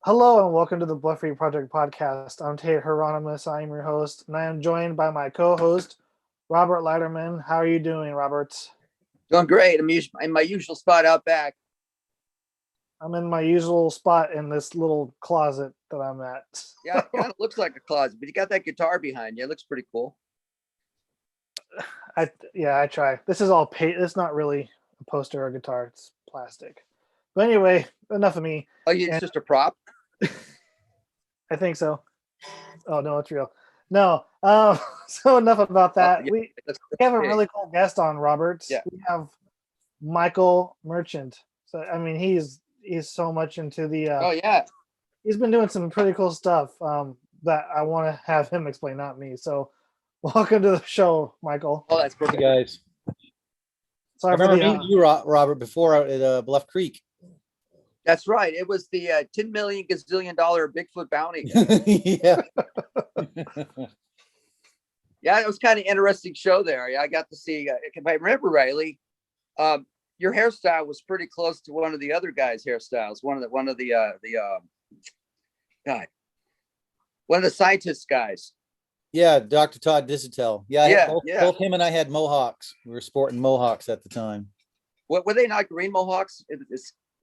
Hello and welcome to the Bluff Project podcast. I'm Tate Hieronymus. I'm your host, and I am joined by my co-host, Robert Leiterman. How are you doing, Robert? Doing great. I'm in my usual spot out back. I'm in my usual spot in this little closet that I'm at. Yeah, it kind of looks like a closet, but you got that guitar behind you. It looks pretty cool. I try. This is all paint. It's not really a poster or a guitar. It's plastic. But anyway, enough of me. Oh, it's just a prop? I think so. Oh, no, it's real. No. So enough about that. Yeah, we have a really cool guest on, Robert. Yeah. We have Michael Merchant. So, I mean, he's so much into the... oh, yeah. He's been doing some pretty cool stuff that I want to have him explain, not me. So welcome to the show, Michael. Oh, that's perfect. Hey guys. Sorry I remember meeting you, Robert, before out at Bluff Creek. That's right. It was the $10 million gazillion Bigfoot bounty. Yeah. Yeah, it was kind of interesting show there. I got to see, if I remember rightly, your hairstyle was pretty close to one of the other guys' hairstyles. One of the scientist guys. Yeah, Dr. Todd Disotell. Yeah, Yeah, both him and I had mohawks. We were sporting mohawks at the time. What were they not green mohawks?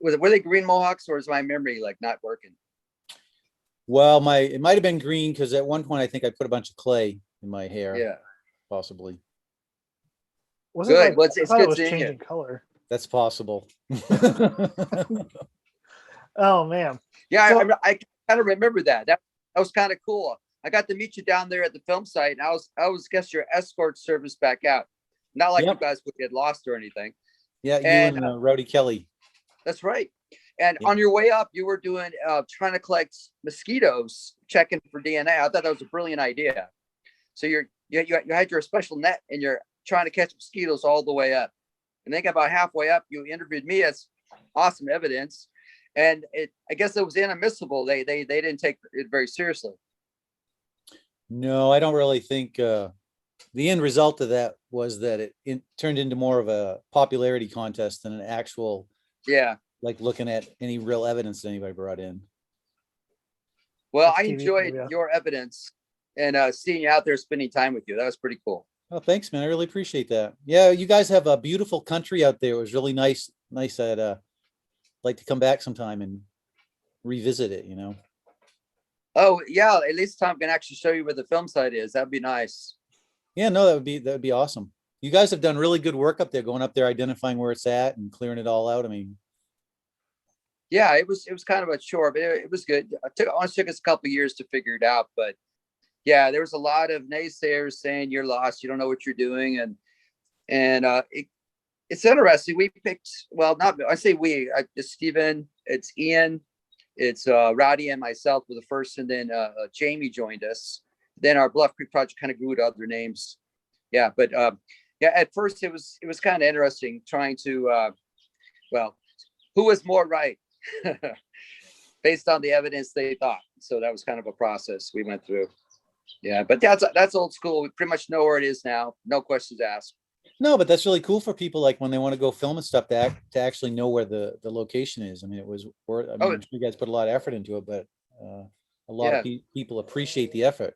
Were they green mohawks, or is my memory like not working? Well, it might have been green because at one point I think I put a bunch of clay in my hair. Yeah, possibly. Was good. It like, It's I good it was seeing changing you. color. That's possible. Oh man. Yeah, So, I kind of remember that. That was kind of cool. I got to meet you down there at the film site, and I was guess your escort service back out. Not like you guys would get lost or anything. Yeah, you and Rowdy Kelly. That's right. And on your way up, you were doing trying to collect mosquitoes, checking for DNA. I thought that was a brilliant idea. So you had your special net, and you're trying to catch mosquitoes all the way up. And then about halfway up, you interviewed me as awesome evidence. And I guess it was inadmissible. They didn't take it very seriously. No, I don't really think the end result of that was that it turned into more of a popularity contest than an actual, like looking at any real evidence that anybody brought in. Well, I enjoyed your evidence and seeing you out there spending time with you. That was pretty cool. Oh, thanks, man. I really appreciate that. Yeah, you guys have a beautiful country out there. It was really nice. I'd like to come back sometime and revisit it, you know. Oh, yeah. At least Tom can actually show you where the film site is. That'd be nice. Yeah, no, that would be awesome. You guys have done really good work up there, going up there, identifying where it's at and clearing it all out. I mean, yeah, it was kind of a chore, but it was good. It only took us a couple of years to figure it out, but yeah, there was a lot of naysayers saying you're lost, you don't know what you're doing, and it's interesting. We picked, well, not I say we, it's Stephen, it's Ian, it's Rowdy and myself were the first, and then Jamie joined us. Then our Bluff Creek project kind of grew to other names. Yeah, but yeah, at first it was kind of interesting trying to well, who was more right based on the evidence they thought. So that was kind of a process we went through. Yeah, but that's old school. We pretty much know where it is now. No questions asked. No, but that's really cool for people like when they want to go film and stuff to actually know where the location is. I mean, I'm sure you guys put a lot of effort into it, but a lot of people appreciate the effort.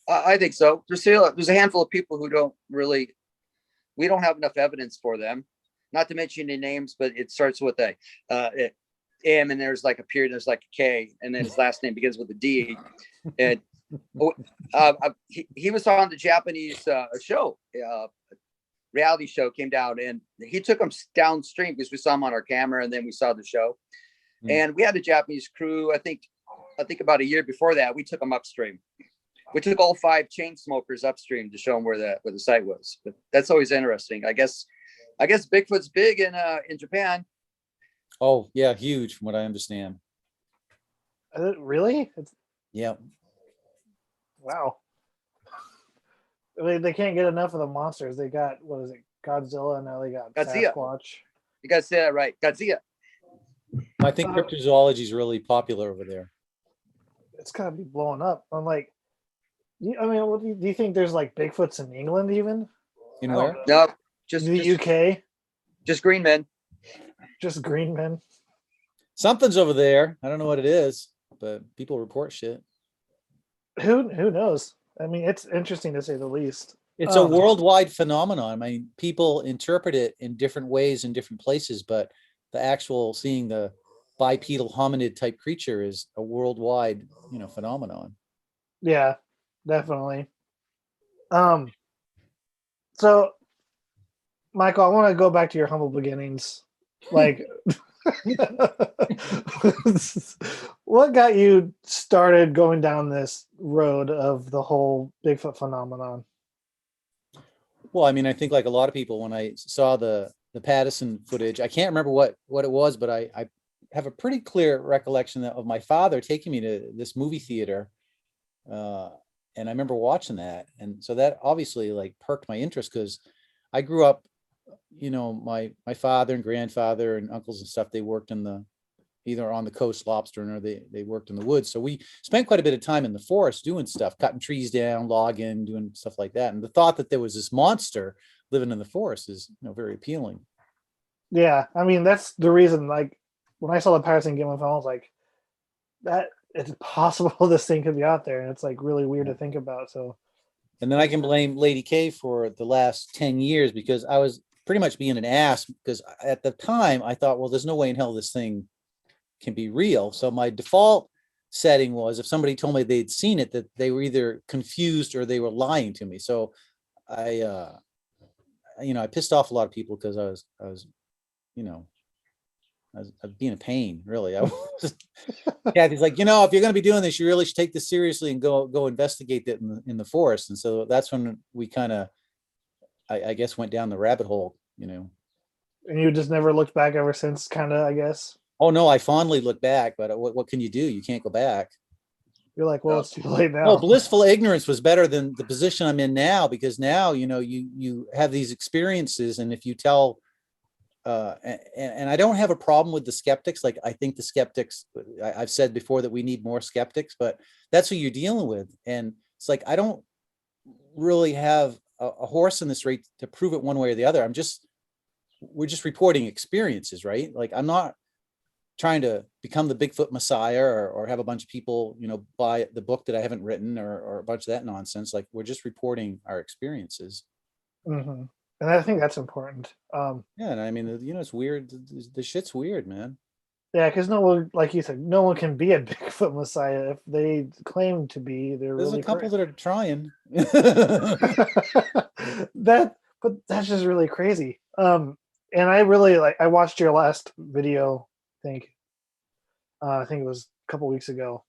I think so. There's a handful of people who we don't have enough evidence for them. Not to mention any names, but it starts with a M, and there's like a period, there's like a K, and then his last name begins with a D. And he was on the Japanese show, reality show came down, and he took him downstream because we saw him on our camera, and then we saw the show. And we had a Japanese crew. I think about a year before that, we took them upstream. We took all 5 chain smokers upstream to show them where the site was. But that's always interesting. I guess Bigfoot's big in Japan. Oh yeah, huge from what I understand. Really? Yeah. Wow. I mean, they can't get enough of the monsters. They got, what is it, Godzilla, and now they got Godzilla. Sasquatch. You guys say that right, Godzilla. I think cryptozoology is really popular over there. It's gotta be blowing up. I'm like, do you think there's like Bigfoots in England even? In where? No, just the UK. Just green men. Just green men. something's over there. I don't know what it is, but people report shit. Who knows? I mean, it's interesting to say the least. It's a worldwide phenomenon. I mean, people interpret it in different ways in different places, but the actual seeing the bipedal hominid type creature is a worldwide, phenomenon. Yeah, definitely. So Michael, I want to go back to your humble beginnings. Like, what got you started going down this road of the whole Bigfoot phenomenon? Well, I mean, I think like a lot of people, when I saw the Patterson footage, I can't remember what it was, but I have a pretty clear recollection of my father taking me to this movie theater. And I remember watching that. And so that obviously like perked my interest, because I grew up, my father and grandfather and uncles and stuff, they worked in either on the coast lobstering, or they worked in the woods. So we spent quite a bit of time in the forest doing stuff, cutting trees down, logging, doing stuff like that. And the thought that there was this monster living in the forest is, very appealing. Yeah. I mean, that's the reason, like, when I saw the Patterson Gimlin film, I was like, that it's possible this thing could be out there. And it's like really weird to think about. So, and then I can blame Lady K for the last 10 years, because I was pretty much being an ass, because at the time I thought, well, there's no way in hell this thing can be real. So my default setting was, if somebody told me they'd seen it, that they were either confused or they were lying to me. So I pissed off a lot of people, because I was being a pain, really. I was, Kathy's like, if you're going to be doing this, you really should take this seriously and go investigate it in the forest. And so that's when we kind of, I guess, went down the rabbit hole, And you just never looked back ever since, kind of, I guess. Oh no, I fondly look back, but what can you do? You can't go back. You're like, well, it's too late now. Oh, blissful ignorance was better than the position I'm in now, because now, you have these experiences, and if you tell, and I don't have a problem with the skeptics. Like, I think the skeptics, I've said before that we need more skeptics, but that's who you're dealing with. And it's like, I don't really have a horse in this race to prove it one way or the other. We're just reporting experiences, right? Like, I'm not trying to become the Bigfoot messiah, or have a bunch of people, buy the book that I haven't written, or a bunch of that nonsense. Like, we're just reporting our experiences. Mm-hmm. And I think that's important. Yeah. And I mean, it's weird. The shit's weird, man. Yeah. Cause no one, like you said, no one can be a Bigfoot messiah. If they claim to be, there's really a couple that are trying. But that's just really crazy. And I really I watched your last video, I think it was a couple weeks ago.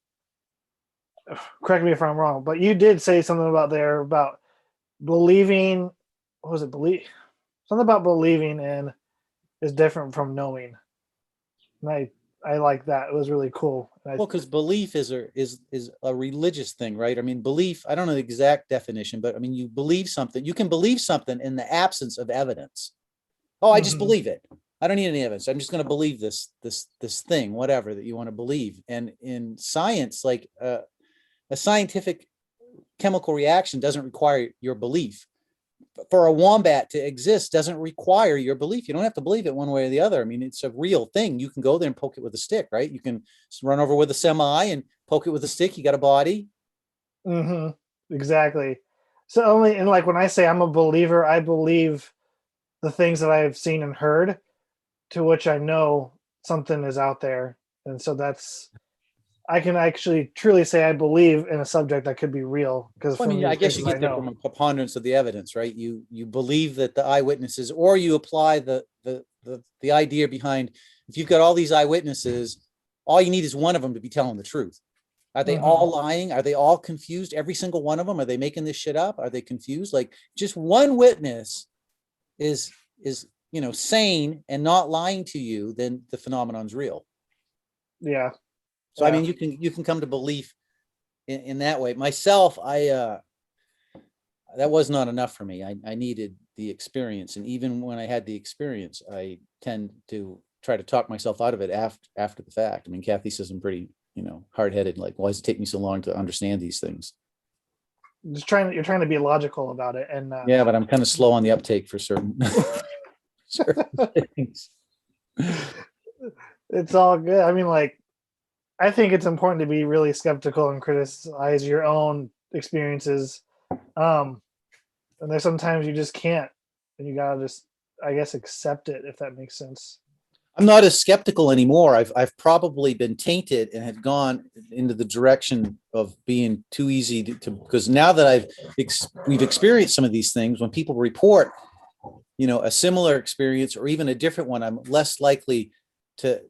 Correct me if I'm wrong, but you did say something about believing. What was it? Something about believing in is different from knowing. And I like that. It was really cool. Well, because belief is a religious thing, right? I mean, belief, I don't know the exact definition, but I mean, you believe something. You can believe something in the absence of evidence. Oh, I just believe it. I don't need any evidence. I'm just going to believe this thing, whatever that you want to believe. And in science, like a scientific chemical reaction doesn't require your belief. For a wombat to exist doesn't require your belief. You don't have to believe it one way or the other. I mean, it's a real thing. You can go there and poke it with a stick, right? You can run over with a semi and poke it with a stick. You got a body. Mm-hmm. Exactly. So and like when I say I'm a believer, I believe the things that I've seen and heard, to which I know something is out there. And so I can actually truly say I believe in a subject that could be real. Because I mean, I guess you get that from a preponderance of the evidence, right? You believe that the eyewitnesses, or you apply the idea behind, if you've got all these eyewitnesses, all you need is one of them to be telling the truth. Are they all lying? Are they all confused? Every single one of them? Are they making this shit up? Are they confused? Like, just one witness is sane and not lying to you, then the phenomenon's real. Yeah. So, I mean, you can come to belief in that way. Myself, that was not enough for me. I needed the experience. And even when I had the experience, I tend to try to talk myself out of it after the fact. I mean, Kathy says I'm pretty, hard-headed. Like, why does it take me so long to understand these things? You're trying to be logical about it. And yeah, but I'm kind of slow on the uptake for certain things. It's all good. I mean, like, I think it's important to be really skeptical and criticize your own experiences. And there's sometimes you just can't, and you gotta just, I guess, accept it, if that makes sense. I'm not as skeptical anymore. I've probably been tainted and have gone into the direction of being too easy to because now that we've experienced some of these things, when people report, a similar experience or even a different one, I'm less likely to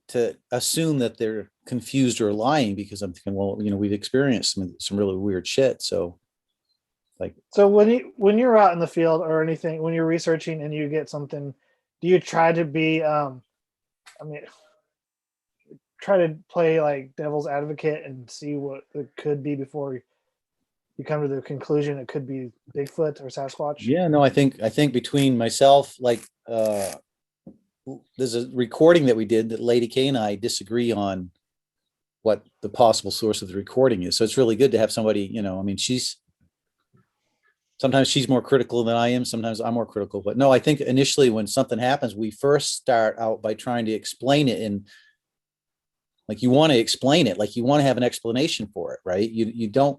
assume that they're confused or lying because I'm thinking, well, we've experienced some really weird shit. So when you're out in the field or anything, when you're researching and you get something, do you try to be try to play like devil's advocate and see what it could be before you come to the conclusion it could be Bigfoot or Sasquatch? Yeah, no, I think between myself, there's a recording that we did that Lady K and I disagree on what the possible source of the recording is. So it's really good to have somebody, sometimes she's more critical than I am. Sometimes I'm more critical, but no, I think initially when something happens, we first start out by trying to explain it. And like, you want to explain it, like you want to have an explanation for it, right? You don't,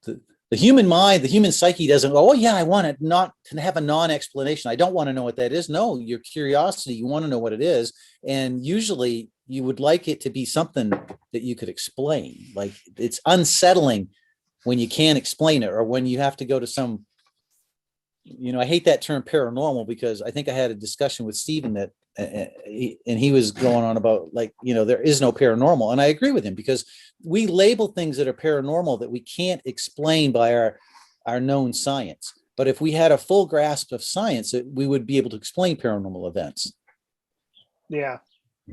the human mind, the human psyche doesn't go, oh yeah, I want it not to have a non-explanation. I don't want to know what that is. No, your curiosity, you want to know what it is. And usually you would like it to be something that you could explain. Like, it's unsettling when you can't explain it, or when you have to go to some, I hate that term paranormal, because I think I had a discussion with Stephen that, and he was going on about there is no paranormal. And I agree with him, because we label things that are paranormal that we can't explain by our known science. But if we had a full grasp of science, we would be able to explain paranormal events. Yeah.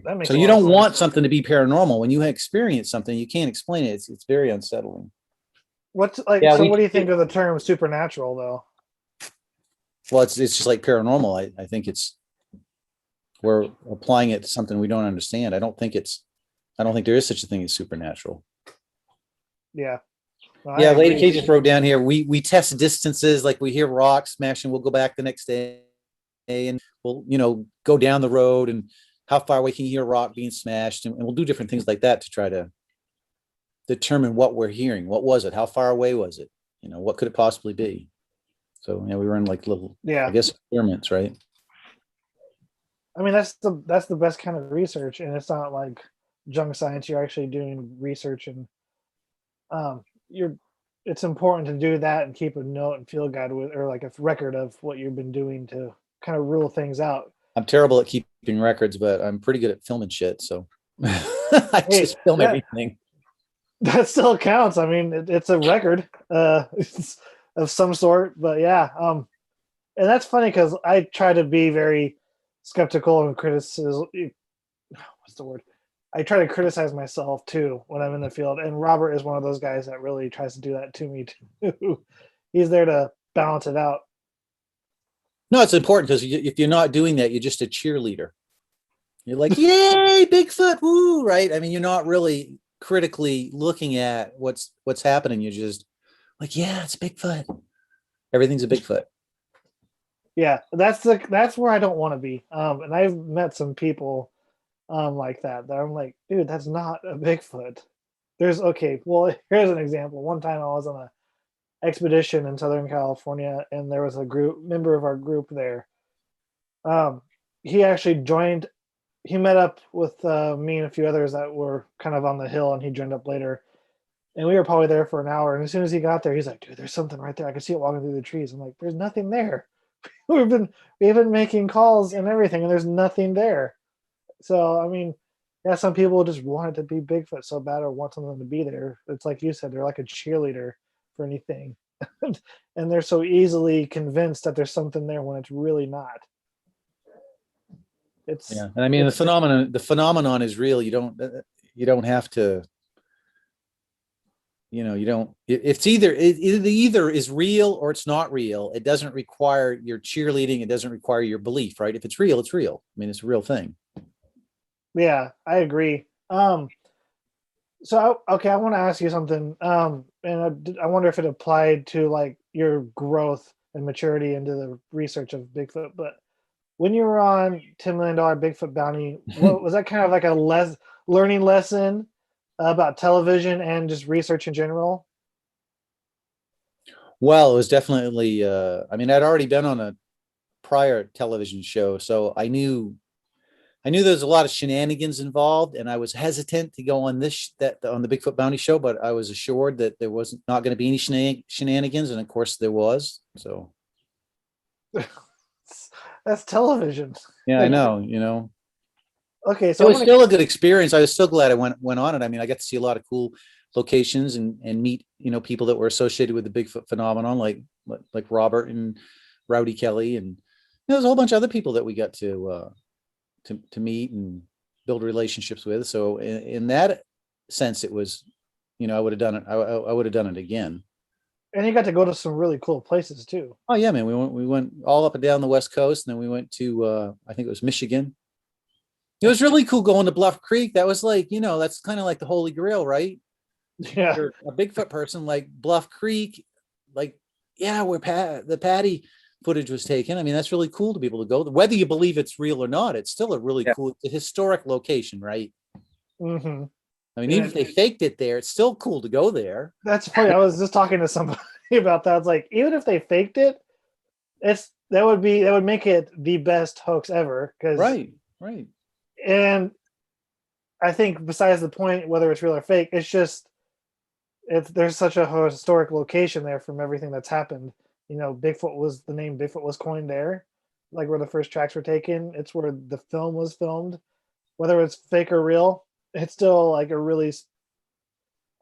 That makes so you don't want something to be paranormal. When you experience something, you can't explain it. It's very unsettling. What do you think of the term supernatural, though? Well, it's just like paranormal. I think we're applying it to something we don't understand. I don't think there is such a thing as supernatural. Yeah. Well, yeah. Lady K just wrote down here, we test distances, like we hear rocks smashing, we'll go back the next day and we'll, go down the road, and how far away can you hear a rock being smashed? And we'll do different things like that to try to determine what we're hearing. What was it? How far away was it? What could it possibly be? So, we run like little, I guess, experiments, right? I mean, that's the best kind of research, and it's not like junk science. You're actually doing research, and it's important to do that and keep a note and field guide with, or like a record of what you've been doing to kind of rule things out. I'm terrible at keeping records, but I'm pretty good at filming shit. So I just film everything. That still counts. I mean, it's a record of some sort, but yeah. And that's funny because I try to be very skeptical and criticism. What's the word? I try to criticize myself too when I'm in the field. And Robert is one of those guys that really tries to do that to me too. He's there to balance it out. No, it's important, because if you're not doing that, you're just a cheerleader. You're like, yay, Bigfoot, woo, right? I mean, you're not really critically looking at what's happening. You're just like, yeah, it's Bigfoot. Everything's a Bigfoot. Yeah, that's where I don't want to be. And I've met some people like that I'm like, dude, that's not a Bigfoot. Here's an example. One time I was on a expedition in Southern California, and there was a member of our group there. He actually joined. He met up with me and a few others that were kind of on the hill, and he joined up later. And we were probably there for an hour. And as soon as he got there, he's like, dude, there's something right there. I could see it walking through the trees. I'm like, there's nothing there. We've been making calls and everything, and there's nothing there. So, I mean, yeah, some people just want it to be Bigfoot so bad, or want something to be there. It's like you said, they're like a cheerleader for anything. And they're so easily convinced that there's something there when it's really not. And I mean, the phenomenon is real. You don't have to, it's either is real or it's not real. It doesn't require your cheerleading. It doesn't require your belief, right? If it's real, it's real. I mean, it's a real thing. Yeah, I agree. So, okay, I want to ask you something. And I wonder if it applied to like your growth and maturity into the research of Bigfoot. But when you were on $10 million Bigfoot Bounty, what was that kind of like a learning lesson about television and just research in general? Well, it was definitely, I mean, I'd already been on a prior television show, so I knew there was a lot of shenanigans involved, and I was hesitant to go on on the Bigfoot Bounty show, but I was assured that there wasn't not going to be any shenanigans, and of course there was. So That's television. yeah, I know. Okay, It so was still a good experience. I was still glad I went on it. I mean, I got to see a lot of cool locations and meet, people that were associated with the Bigfoot phenomenon, like Robert and Rowdy Kelly, and there's a whole bunch of other people that we got to meet and build relationships with. So in that sense, it was, I would have done it. I would have done it again. And you got to go to some really cool places too. Oh yeah, man. We went all up and down the West Coast, and then we went to, I think it was Michigan. It was really cool going to Bluff Creek. That was like, that's kind of like the Holy Grail, right? Yeah. You're a Bigfoot person, like Bluff Creek, like, yeah, where the Patty footage was taken. I mean, that's really cool to be able to go. Whether you believe it's real or not, it's still a really cool, it's a historic location, right? Mm-hmm. I mean, even if they faked it there, it's still cool to go there. That's funny. I was just talking to somebody about that. It's like, even if they faked it, that would make it the best hoax ever. Right. And I think besides the point, whether it's real or fake, it's just there's such a historic location there from everything that's happened. The name Bigfoot was coined there, like where the first tracks were taken. It's where the film was filmed. Whether it's fake or real, it's still like a really,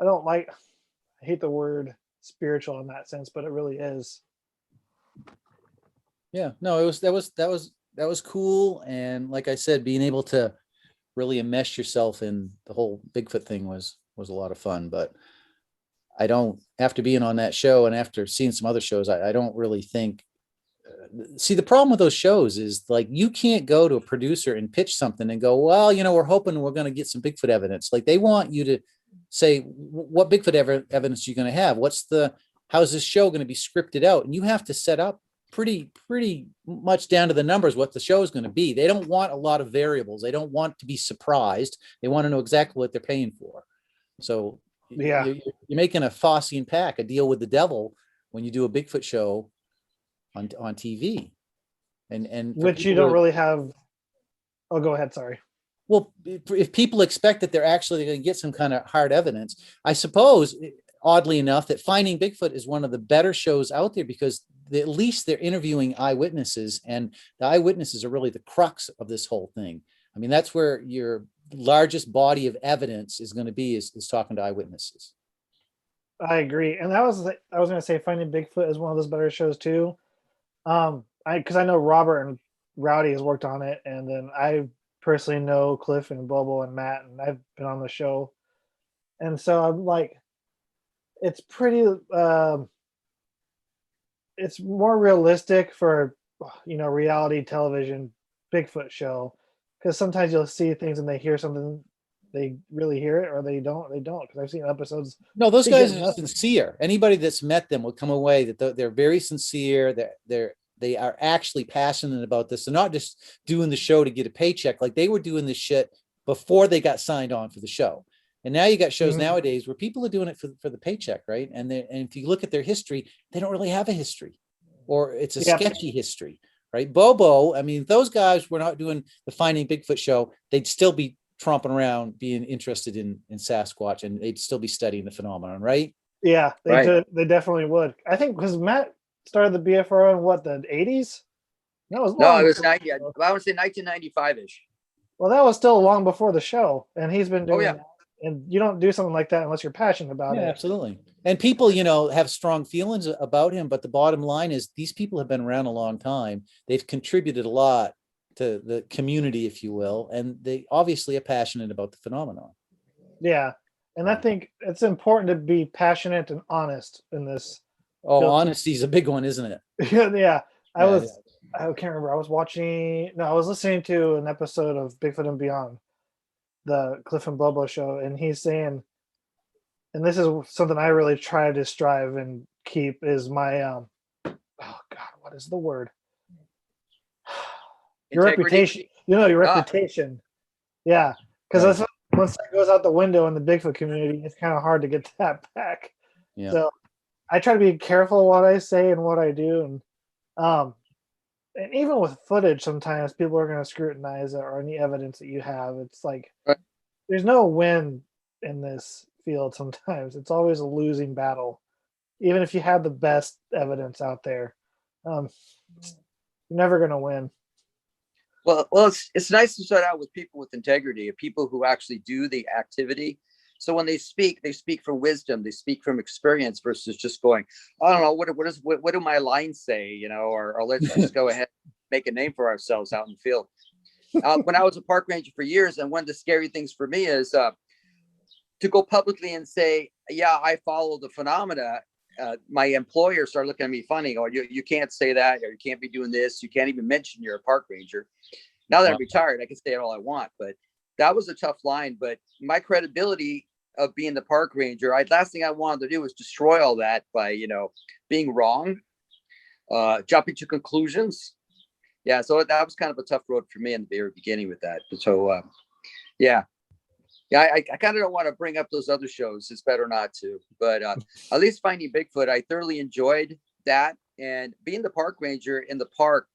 I hate the word spiritual in that sense, but it really is. Yeah, no, that was cool. And like I said, being able to really enmesh yourself in the whole Bigfoot thing was a lot of fun. But I don't, after being on that show and after seeing some other shows, I don't really think, see, the problem with those shows is like, you can't go to a producer and pitch something and go, well, we're hoping we're going to get some Bigfoot evidence. Like, they want you to say, what Bigfoot evidence you're going to have? How's this show going to be scripted out? And you have to set up pretty much down to the numbers what the show is going to be. They don't want a lot of variables. They don't want to be surprised. They want to know exactly what they're paying for. So yeah, you're making a Faustian pact, a deal with the devil, when you do a Bigfoot show on TV. And which you don't really have. Oh, go ahead. Sorry. Well, if people expect that they're actually going to get some kind of hard evidence, I suppose, oddly enough, that Finding Bigfoot is one of the better shows out there, because at least they're interviewing eyewitnesses, and the eyewitnesses are really the crux of this whole thing. I mean, that's where your largest body of evidence is going to be, is talking to eyewitnesses. I agree. And I was going to say Finding Bigfoot is one of those better shows too. Because I know Robert and Rowdy has worked on it, and then I personally know Cliff and Bobo and Matt, and I've been on the show. And so I'm like, it's pretty, it's more realistic for, reality television Bigfoot show, because sometimes you'll see things and they hear something, they really hear it, or they don't, because I've seen episodes. No, those guys are sincere. Anybody that's met them will come away that they're very sincere. They are actually passionate about this. They're not just doing the show to get a paycheck. Like, they were doing this shit before they got signed on for the show. And now you got shows nowadays where people are doing it for the paycheck, right? And if you look at their history, they don't really have a history, or it's a sketchy history, right? Bobo, I mean, if those guys were not doing the Finding Bigfoot show, they'd still be tromping around being interested in Sasquatch, and they'd still be studying the phenomenon, right? Yeah, they definitely would. I think because Matt started the BFRO in what, the 80s? No, it was 90. I would say 1995-ish. Well, that was still long before the show, and he's been doing and you don't do something like that unless you're passionate about it. Absolutely. And people, have strong feelings about him, but the bottom line is these people have been around a long time. They've contributed a lot to the community, if you will, and they obviously are passionate about the phenomenon. Yeah. And I think it's important to be passionate and honest in this. Oh, honesty is a big one, isn't it? Yeah. I can't remember. I was listening to an episode of Bigfoot and Beyond, the Cliff and Bobo show, and he's saying, and this is something I really try to strive and keep, is my oh God, what is the word? Your Integrity? reputation, your Ah, reputation. Yeah. Because that's once that goes out the window in the Bigfoot community, it's kind of hard to get that back. Yeah. So I try to be careful what I say and what I do. And even with footage, sometimes people are going to scrutinize it or any evidence that you have. It's like right. there's no win in this field sometimes. It's always a losing battle. Even if you have the best evidence out there, you're never going to win. Well, it's nice to start out with people with integrity, people who actually do the activity. So when they speak from wisdom, they speak from experience versus just going, I don't know, what do my lines say, or let's just go ahead and make a name for ourselves out in the field. When I was a park ranger for years, and one of the scary things for me is to go publicly and say, yeah, I follow the phenomena. My employer started looking at me funny, or you can't say that, or you can't be doing this. You can't even mention you're a park ranger. Now that I'm retired, I can say it all I want, but that was a tough line. But my credibility of being the park ranger, last thing I wanted to do was destroy all that by, being wrong, jumping to conclusions. Yeah. So that was kind of a tough road for me in the very beginning with that. So, yeah. Yeah, I kind of don't want to bring up those other shows. It's better not to. But at least Finding Bigfoot, I thoroughly enjoyed that. And being the park ranger in the park,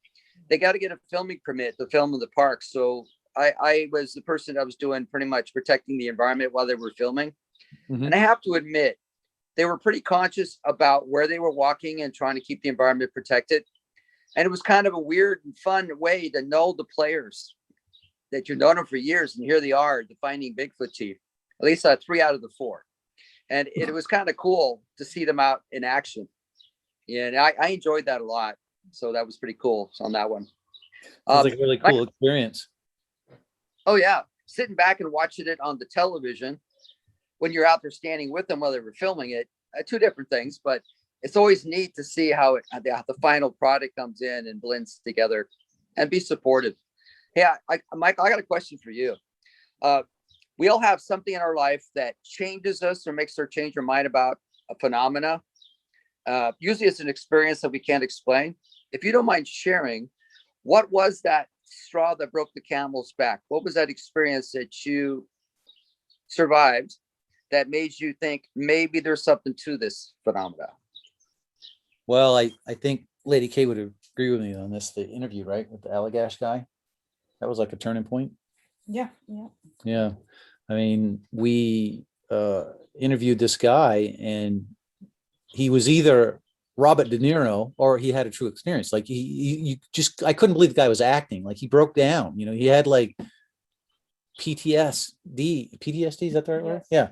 they got to get a filming permit to film in the park. So I was the person that was doing pretty much protecting the environment while they were filming. Mm-hmm. And I have to admit, they were pretty conscious about where they were walking and trying to keep the environment protected. And it was kind of a weird and fun way to know the players that you've known them for years. And here they are, the Finding Bigfoot team, at least 3 out of the 4. And it was kind of cool to see them out in action. Yeah, and I enjoyed that a lot. So that was pretty cool on that one. Sounds like a really cool experience. Oh, yeah. Sitting back and watching it on the television when you're out there standing with them while they were filming it, 2 different things. But it's always neat to see how the final product comes in and blends together and be supportive. Hey, Michael, I got a question for you. We all have something in our life that changes us or makes us change our mind about a phenomena. Usually it's an experience that we can't explain. If you don't mind sharing, what was that straw that broke the camel's back? What was that experience that you survived that made you think maybe there's something to this phenomena? Well, I think Lady K would agree with me on this, the interview, right, with the Allagash guy. That was like a turning point. Yeah. I mean, we interviewed this guy, and he was either Robert De Niro or he had a true experience. Like I couldn't believe the guy was acting. Like he broke down. He had like PTSD. Is that the right word? Yeah.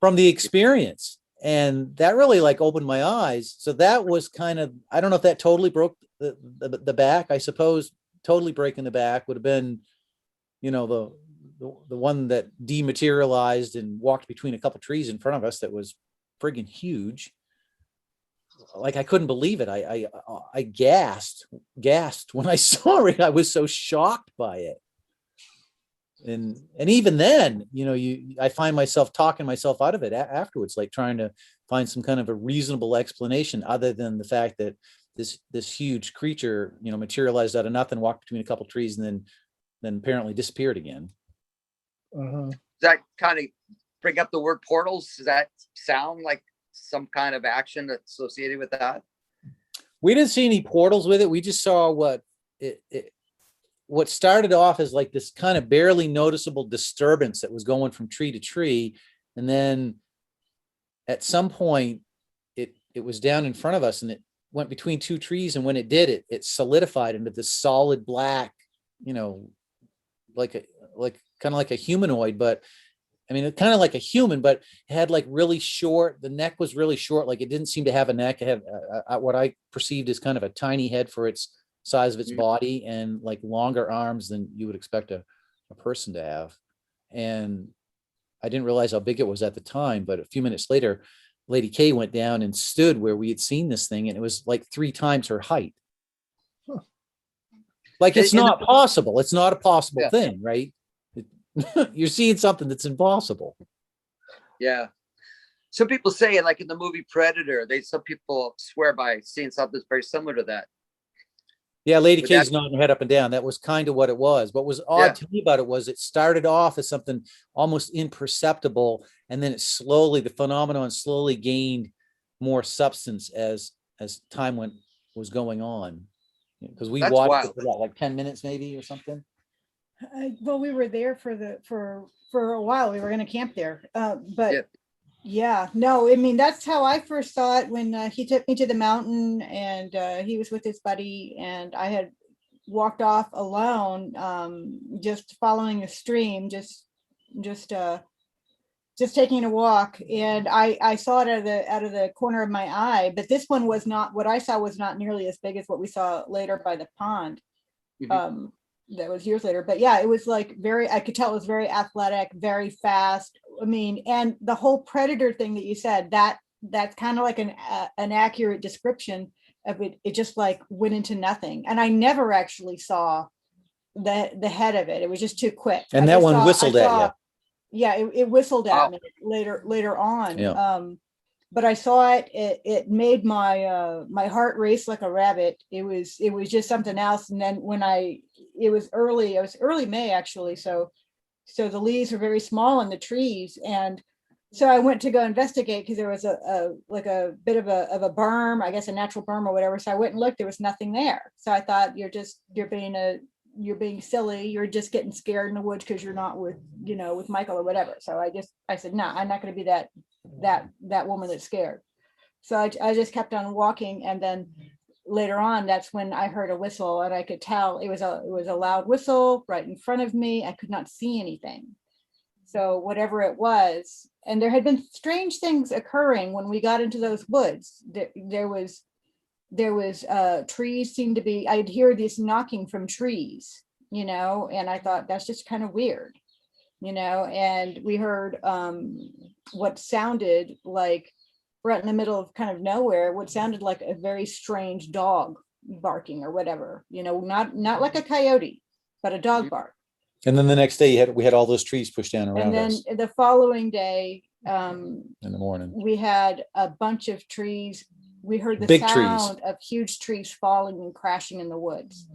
From the experience, and that really like opened my eyes. So that was kind of, I don't know if that totally broke the back. I suppose totally breaking the back would have been, the one that dematerialized and walked between a couple trees in front of us that was friggin' huge. Like I couldn't believe it. I gasped when I saw it. I was so shocked by it. And even then, I find myself talking myself out of it afterwards, like trying to find some kind of a reasonable explanation other than the fact that this huge creature, materialized out of nothing, walked between a couple trees, and then apparently disappeared again. Uh-huh. Does that kind of bring up the word portals? Does that sound like some kind of action that's associated with that? We didn't see any portals with it. We just saw what started off as like this kind of barely noticeable disturbance that was going from tree to tree. And then at some point it was down in front of us, and it went between 2 trees. And when it did, it solidified into this solid black, like kind of like a humanoid, but I mean, kind of like a human, but it had like really short, the neck was really short. Like it didn't seem to have a neck. It had what I perceived as kind of a tiny head for its size of its body, and like longer arms than you would expect a person to have. And I didn't realize how big it was at the time, but a few minutes later, Lady K went down and stood where we had seen this thing, and it was like 3 times her height. Huh. Like it's not possible. It's not a possible thing, right? You're seeing something that's impossible. Yeah. Some people say, like in the movie Predator, some people swear by seeing something that's very similar to that. Yeah, Lady Would K's that- nodding her head up and down. That was kind of what it was. What was odd to me about it was it started off as something almost imperceptible, and then it slowly, the phenomenon slowly gained more substance as time was going on. Because we That's watched wild. it for what, like 10 minutes maybe or something. Well, we were there for a while. We were going to camp there, but yeah, no, I mean, that's how I first saw it when he took me to the mountain, and he was with his buddy, and I had walked off alone, just following a stream, just taking a walk, and I saw it out of the corner of my eye. But this one was not, what I saw was not nearly as big as what we saw later by the pond. Mhm. That was years later, but yeah, it was like I could tell it was very athletic, very fast. I mean, and the whole predator thing that you said, that's kind of like an accurate description of it. It just like went into nothing, and I never actually saw the head of it. It was just too quick. And that one whistled at you. Yeah, it whistled at me later on. Yeah. But I saw it. It made my heart race like a rabbit. It was just something else. And then when it was early May actually. So the leaves were very small on the trees, and so I went to go investigate because there was a bit of a berm, I guess a natural berm or whatever. So I went and looked. There was nothing there. So I thought, you're being silly. You're just getting scared in the woods because you're not with Michael or whatever. So I said, no, I'm not going to be that woman that's scared. So I just kept on walking, and then later on, that's when I heard a whistle, and I could tell it was a loud whistle right in front of me. I could not see anything. So whatever it was, and there had been strange things occurring when we got into those woods. There was trees seemed to be, I'd hear this knocking from trees, and I thought that's just kind of weird, and we heard what sounded like right in the middle of kind of nowhere, what sounded like a very strange dog barking or whatever, not like a coyote, but a dog bark. And then the next day we had all those trees pushed down around and then us. the following day, In the morning, we had a bunch of trees. We heard the Big sound trees. of huge trees falling and crashing in the woods,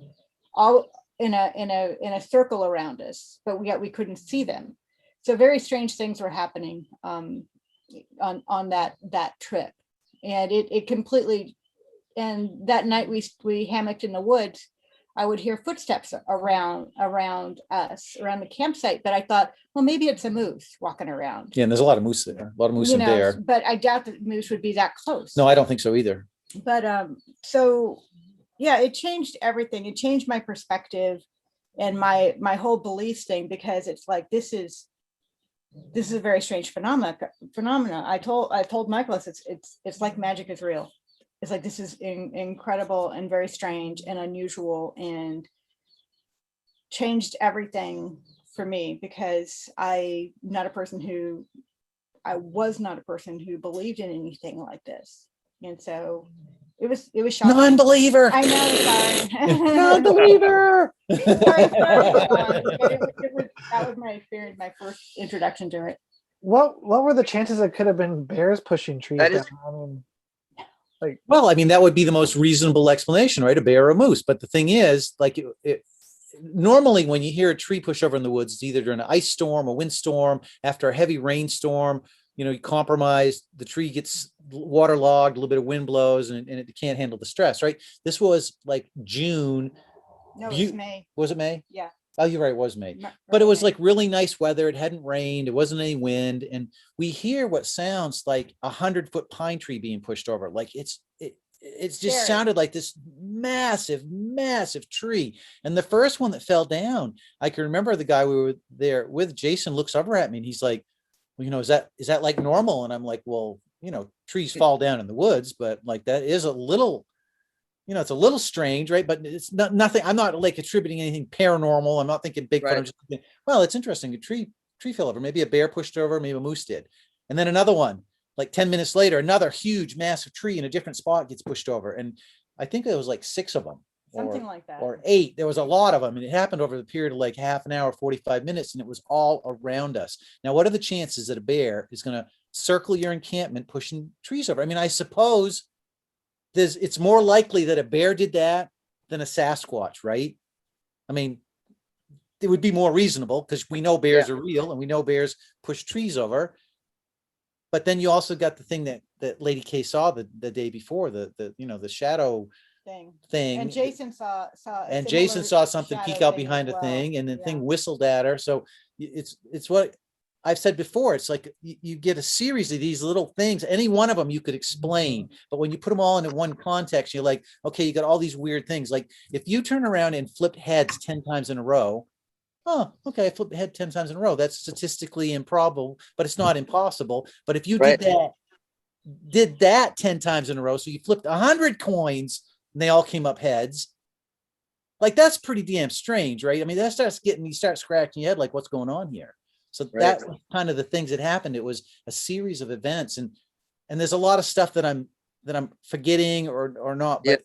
all in a circle around us, but we couldn't see them. So very strange things were happening on that trip, and it completely. And that night we hammocked in the woods. I would hear footsteps around us, around the campsite, but I thought, well, maybe it's a moose walking around. Yeah, and there's a lot of moose there, a lot of moose and bear. But I doubt that moose would be that close. No, I don't think so either. But so yeah, it changed everything. It changed my perspective and my whole beliefs thing, because it's like this is a very strange phenomena. I told Michael, it's like magic is real. It's like, this is incredible and very strange and unusual, and changed everything for me, because I was not a person who believed in anything like this. And so it was shocking. Non-believer. I know, sorry. Non-believer. Sorry, that was my experience, my first introduction to it. What were the chances it could have been bears pushing trees down? I mean, well, I mean, that would be the most reasonable explanation, right? A bear or a moose. But the thing is, like, normally when you hear a tree push over in the woods, it's either during an ice storm, a windstorm, after a heavy rainstorm, you compromise, the tree gets waterlogged, a little bit of wind blows, and it can't handle the stress, right? This was like June. No, it was May. Was it May? Yeah. Oh, you're right, it was May. But it was like really nice weather. It hadn't rained. It wasn't any wind. And we hear what sounds like 100-foot pine tree being pushed over. Like it just sounded like this massive, massive tree. And the first one that fell down, I can remember the guy we were there with, Jason, looks over at me and he's like, well, is that like normal? And I'm like, well, trees fall down in the woods, but like that is a little, it's a little strange, right? But it's nothing. I'm not like attributing anything paranormal. I'm not thinking Bigfoot. Right. I'm just thinking, well, it's interesting. A tree fell over. Maybe a bear pushed over. Maybe a moose did. And then another one, like 10 minutes later, another huge, massive tree in a different spot gets pushed over. And I think there was like 6 of them. Something like that. Or 8. There was a lot of them. And it happened over the period of like half an hour, 45 minutes. And it was all around us. Now, what are the chances that a bear is going to circle your encampment pushing trees over? I mean, I suppose it's more likely that a bear did that than a Sasquatch, right? I mean, it would be more reasonable because we know bears are real and we know bears push trees over. But then you also got the thing that Lady K saw the day before, the shadow thing. And Jason saw and Jason saw something peek out behind a thing, and the thing whistled at her. So it's what I've said before. It's like you get a series of these little things. Any one of them you could explain, but when you put them all into one context, you're like, okay, you got all these weird things. Like if you turn around and flip heads 10 times in a row, oh, okay, I flipped the head 10 times in a row. That's statistically improbable, but it's not impossible. But if you did that 10 times in a row, so you flipped 100 coins and they all came up heads, like that's pretty damn strange, right? I mean, that starts you start scratching your head like, what's going on here? So that's kind of the things that happened. It was a series of events, and there's a lot of stuff that I'm forgetting or not, but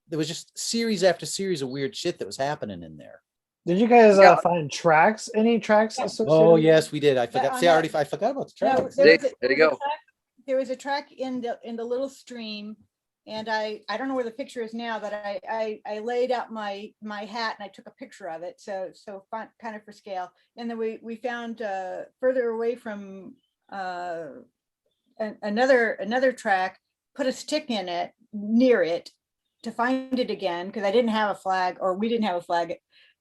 there was just series after series of weird shit that was happening in there. Did you guys find tracks? Any tracks associated? Oh yes, we did. I forgot. See, I forgot about the tracks. There you go. There was a track in the little stream, and I don't know where the picture is now, but I laid out my hat and I took a picture of it. So kind of for scale. And then we found further away from another track, put a stick in it near it to find it again because I didn't have a flag, or we didn't have a flag.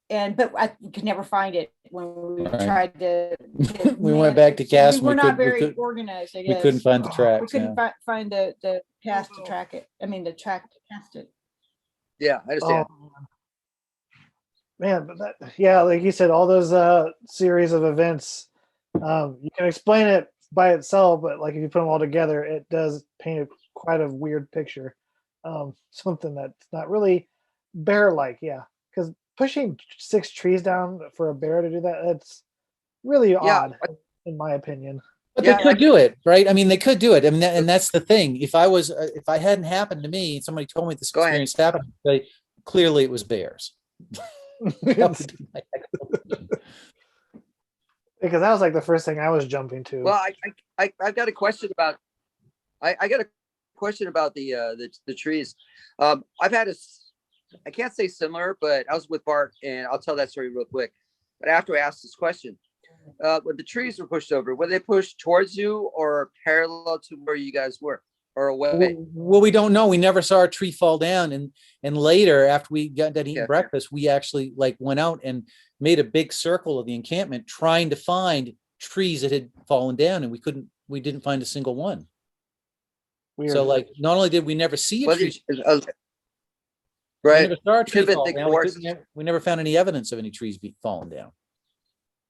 But I could never find it when we tried to we went back to cast. We were not very organized, I guess. We couldn't find the tracks. We couldn't find the cast to track it. I mean, the track to cast it. Yeah, I understand. Man, but like you said, all those series of events, you can explain it by itself, but like if you put them all together, it does paint quite a weird picture. Something that's not really bear-like, because pushing 6 trees down for a bear to do that's really odd, in my opinion. But they could do it, right? I mean, they could do it. I mean, and that's the thing. If I hadn't happened to me, and somebody told me this experience happened, clearly it was bears. Because that was like the first thing I was jumping to. Well, I've got a question about. I got a question about the trees. I've had I can't say similar, but I was with Bart, and I'll tell that story real quick. But after I asked this question, when the trees were pushed over, were they pushed towards you or parallel to where you guys were, or away? Well, we don't know. We never saw a tree fall down, and later, after we got done eating breakfast, we actually went out and made a big circle of the encampment trying to find trees that had fallen down, and we didn't find a single one. Weird. So not only did we never see a tree. Right. We never saw a tree fall down. We never found any evidence of any trees falling down.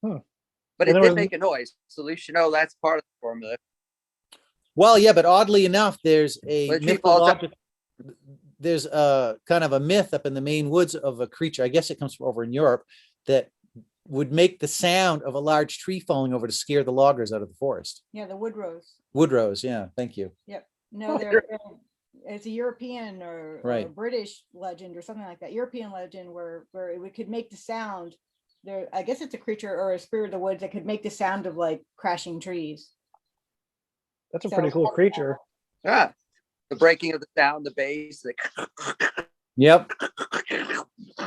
But it did make a noise. So at least you know that's part of the formula. Well, yeah, but oddly enough, there's a kind of a myth up in the Maine woods of a creature. I guess it comes from over in Europe that would make the sound of a large tree falling over to scare the loggers out of the forest. Yeah, the woodrose. Woodrose, yeah. Thank you. Yep. No, it's a European or British legend or something like that. European legend where it could make the sound. I guess it's a creature or a spirit of the woods that could make the sound of crashing trees. That's a pretty cool creature. Yeah, the breaking of the sound, the bass. Yep,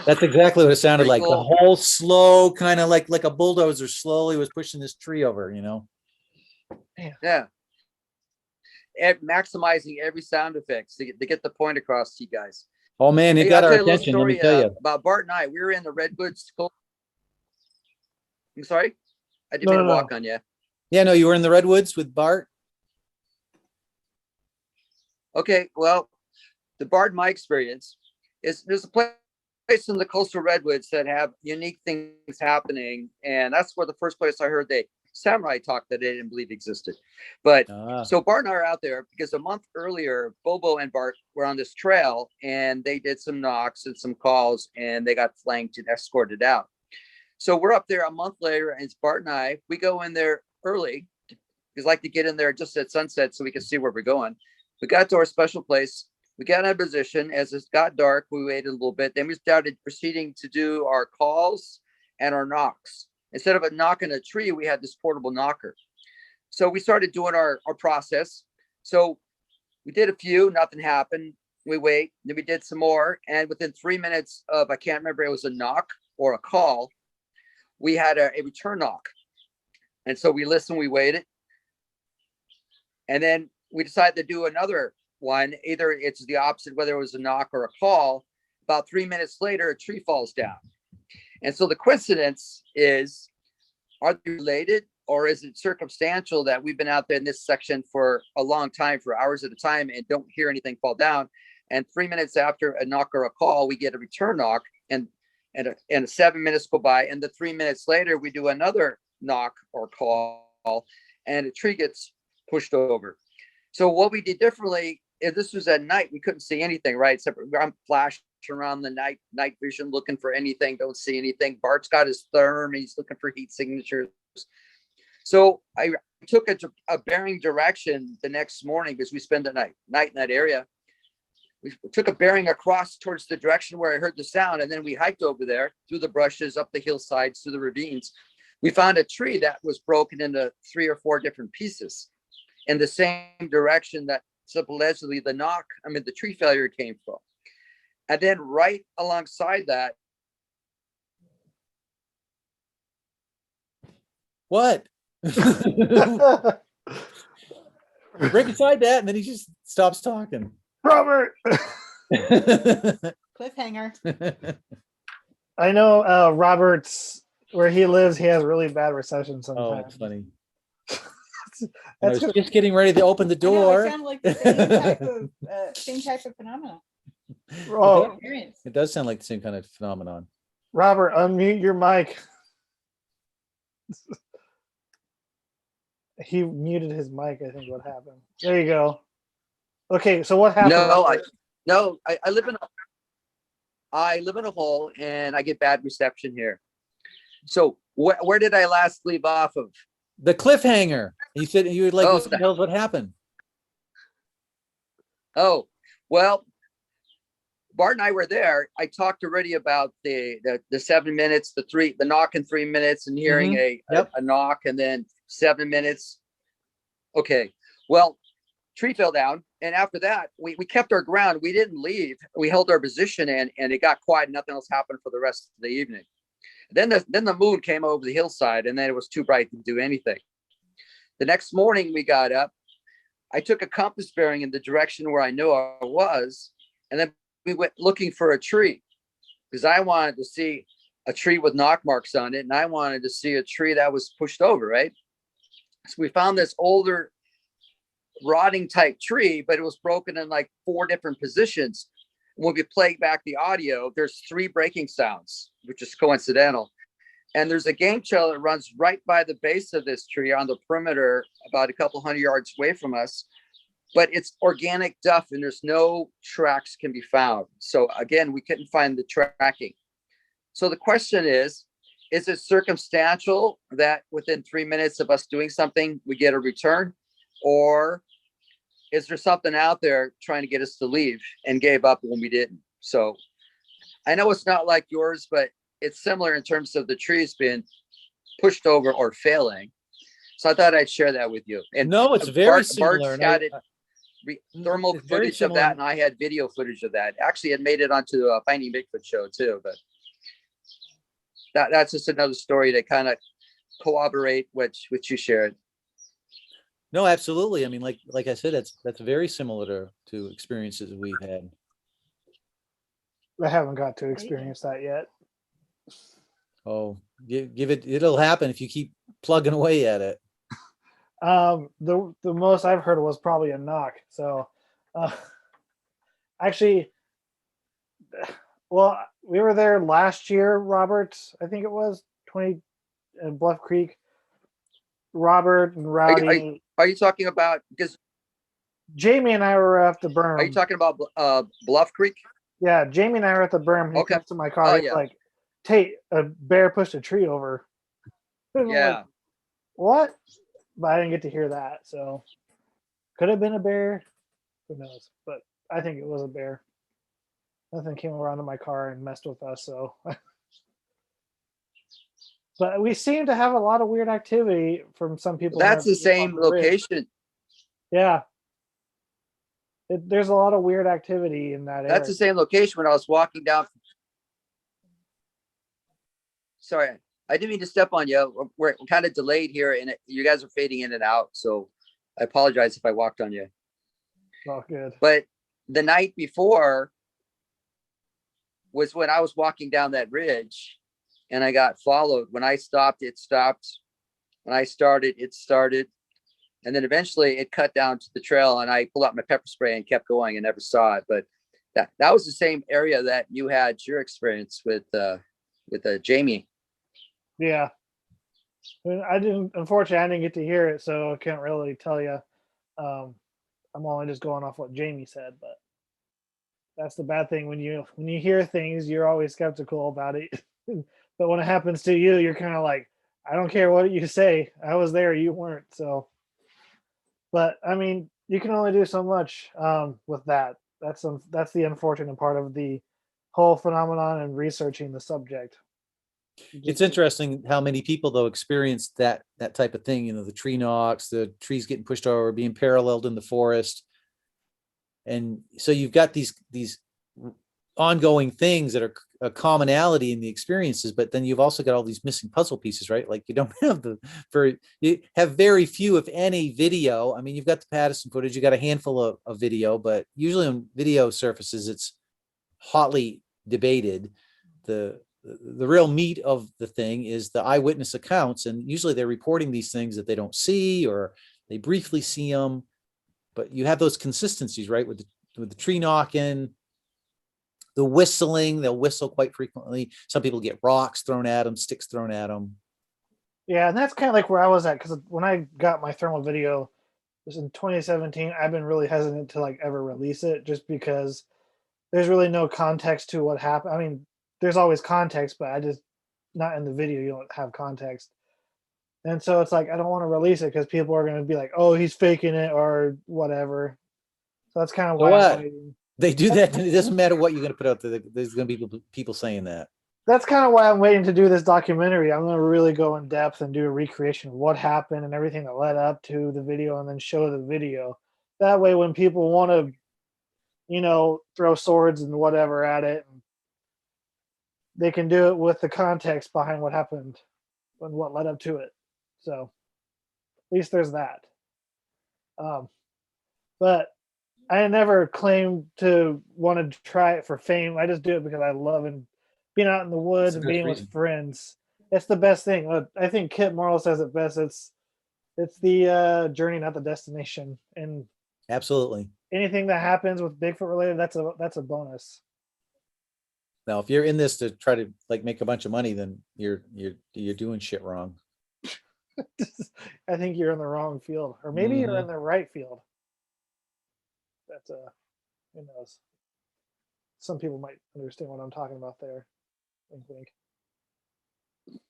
that's exactly what it sounded like. Cool. The whole slow kind of like a bulldozer slowly was pushing this tree over. Yeah. And maximizing every sound effects to get the point across to you guys. Oh man, it got our attention. Let me tell you about Bart and I. We were in the Redwoods. I'm sorry, I didn't mean to walk on you. Yeah, no, you were in the Redwoods with Bart. Okay, well, the Bart and my experience is there's a place in the coastal Redwoods that have unique things happening, and that's where the first place I heard samurai talk that they didn't believe existed. But so Bart and I are out there because a month earlier, Bobo and Bart were on this trail and they did some knocks and some calls and they got flanked and escorted out. So we're up there a month later and it's Bart and I, we go in there early because I like to get in there just at sunset so we can see where we're going. We got to our special place. We got in position. As it got dark, we waited a little bit. Then we started proceeding to do our calls and our knocks. Instead of knocking a tree, we had this portable knocker. So we started doing our process. So we did a few, nothing happened. we wait, then we did some more. And within 3 minutes of, I can't remember, it was a knock or a call, we had a return knock. And so we listened, we waited. And then we decided to do another one. Either it's the opposite, whether it was a knock or a call. About 3 minutes later, a tree falls down. And so the coincidence is, are they related, or is it circumstantial that we've been out there in this section for a long time, for hours at a time, and don't hear anything fall down? And 3 minutes after a knock or a call, we get a return knock, and 7 minutes go by. And the 3 minutes later, we do another knock or call, and a tree gets pushed over. So what we did differently, if this was at night, we couldn't see anything, right? Except I'm flashing around the night vision, looking for anything, don't see anything. Bart's got his therm, he's looking for heat signatures. So I took a bearing direction the next morning, because we spend the night in that area. We took a bearing across towards the direction where I heard the sound, and then we hiked over there through the brushes, up the hillsides, through the ravines. We found a tree that was broken into 3 or 4 different pieces in the same direction that supposedly the tree failure came from. And then right alongside that. What? Right beside that, and then he just stops talking. Robert. Cliffhanger. I know Robert's, where he lives, he has really bad reception sometimes. Oh, it's funny. I was just getting ready to open the I know, door. it sounded like the same type of phenomenon. Oh, it does sound like the same kind of phenomenon. Robert, unmute your mic. He muted his mic, I think. What happened? There you go. Okay, so what happened? I live in a hole, and I get bad reception here. So where did I last leave off of? The cliffhanger. You said you would like to tell us what happened. Oh, well, Bart and I were there. I talked already about the 7 minutes, the knock in 3 minutes, and hearing a knock, and then 7 minutes. Okay, well, tree fell down, and after that, we kept our ground. We didn't leave. We held our position, and it got quiet. Nothing else happened for the rest of the evening. Then the moon came over the hillside, and then it was too bright to do anything. The next morning, we got up. I took a compass bearing in the direction where I knew I was, and then we went looking for a tree, because I wanted to see a tree with knock marks on it, and I wanted to see a tree that was pushed over, right? So we found this older rotting type tree, but it was broken in like 4 different positions. When we play back the audio, there's 3 breaking sounds, which is coincidental. And there's a game trail that runs right by the base of this tree on the perimeter, about a couple 100 yards away from us. But it's organic duff, and there's no tracks can be found. So again, we couldn't find the tracking. So the question is it circumstantial that within 3 minutes of us doing something, we get a return? Or is there something out there trying to get us to leave and gave up when we didn't? So I know it's not like yours, but it's similar in terms of the trees being pushed over or failing. So I thought I'd share that with you. And no, it's very similar. Bart's got thermal footage of that, and I had video footage of that. Actually, it made it onto a Finding Bigfoot show too, but that's just another story to kind of corroborate what you shared. No, absolutely. I mean, like I said, that's very similar to experiences we've had. I haven't got to experience that yet. Oh, give it. It'll happen if you keep plugging away at it. The most I've heard was probably a knock. So, actually, well, we were there last year, Robert. I think it was 20 in Bluff Creek. Robert and Rowdy. Are you talking about, because Jamie and I were at the berm? Are you talking about Bluff Creek? Yeah, Jamie and I were at the berm. He comes to my car. He's like, Tate, a bear pushed a tree over. Yeah. Like, what? But I didn't get to hear that. So could have been a bear. Who knows? But I think it was a bear. Nothing came around to my car and messed with us. So, but we seem to have a lot of weird activity from some people. That's the same location. Yeah. There's a lot of weird activity in that area. That's the same location when I was walking down. Sorry, I didn't mean to step on you. We're kind of delayed here, and you guys are fading in and out. So I apologize if I walked on you. Oh, good. But the night before was when I was walking down that ridge, and I got followed. When I stopped, it stopped. When I started, it started. And then eventually it cut down to the trail, and I pulled out my pepper spray and kept going and never saw it. But that was the same area that you had your experience with Jamie. Yeah. Unfortunately, I didn't get to hear it, so I can't really tell you. I'm only just going off what Jamie said, but that's the bad thing. When you hear things, you're always skeptical about it. But when it happens to you, you're kind of like, I don't care what you say. I was there, you weren't. So, but I mean, you can only do so much with that. That's the unfortunate part of the whole phenomenon and researching the subject. It's interesting how many people though experience that type of thing, the tree knocks, the trees getting pushed over, being paralleled in the forest. And so you've got these ongoing things that are a commonality in the experiences, but then you've also got all these missing puzzle pieces, right? Like you have very few, if any, video. I mean, you've got the Patterson footage, you got a handful of video, but usually on video surfaces, it's hotly debated. The real meat of the thing is the eyewitness accounts. And usually they're reporting these things that they don't see, or they briefly see them, but you have those consistencies, right? With the tree knocking, the whistling, they'll whistle quite frequently. Some people get rocks thrown at them, sticks thrown at them. Yeah. And that's kind of like where I was at. Cause when I got my thermal video, it was in 2017, I've been really hesitant to like ever release it just because there's really no context to what happened. I mean, there's always context, but not in the video, you don't have context. And so it's like, I don't want to release it because people are going to be like, oh, he's faking it or whatever. So that's kind of why I'm waiting. They do that. It doesn't matter what you're going to put out there. There's going to be people saying that. That's kind of why I'm waiting to do this documentary. I'm going to really go in depth and do a recreation of what happened and everything that led up to the video, and then show the video. That way, when people want to, throw swords and whatever at it, they can do it with the context behind what happened and what led up to it. So at least there's that. But I never claimed to want to try it for fame. I just do it because I love being out in the woods and being with friends. It's the best thing. I think Kit Morrow says it best. It's the journey, not the destination. And absolutely, anything that happens with Bigfoot related, that's a bonus. Now, if you're in this to try to like make a bunch of money, then you're doing shit wrong. I think you're in the wrong field, or maybe you're in the right field. That's who knows. Some people might understand what I'm talking about there. Wink, wink.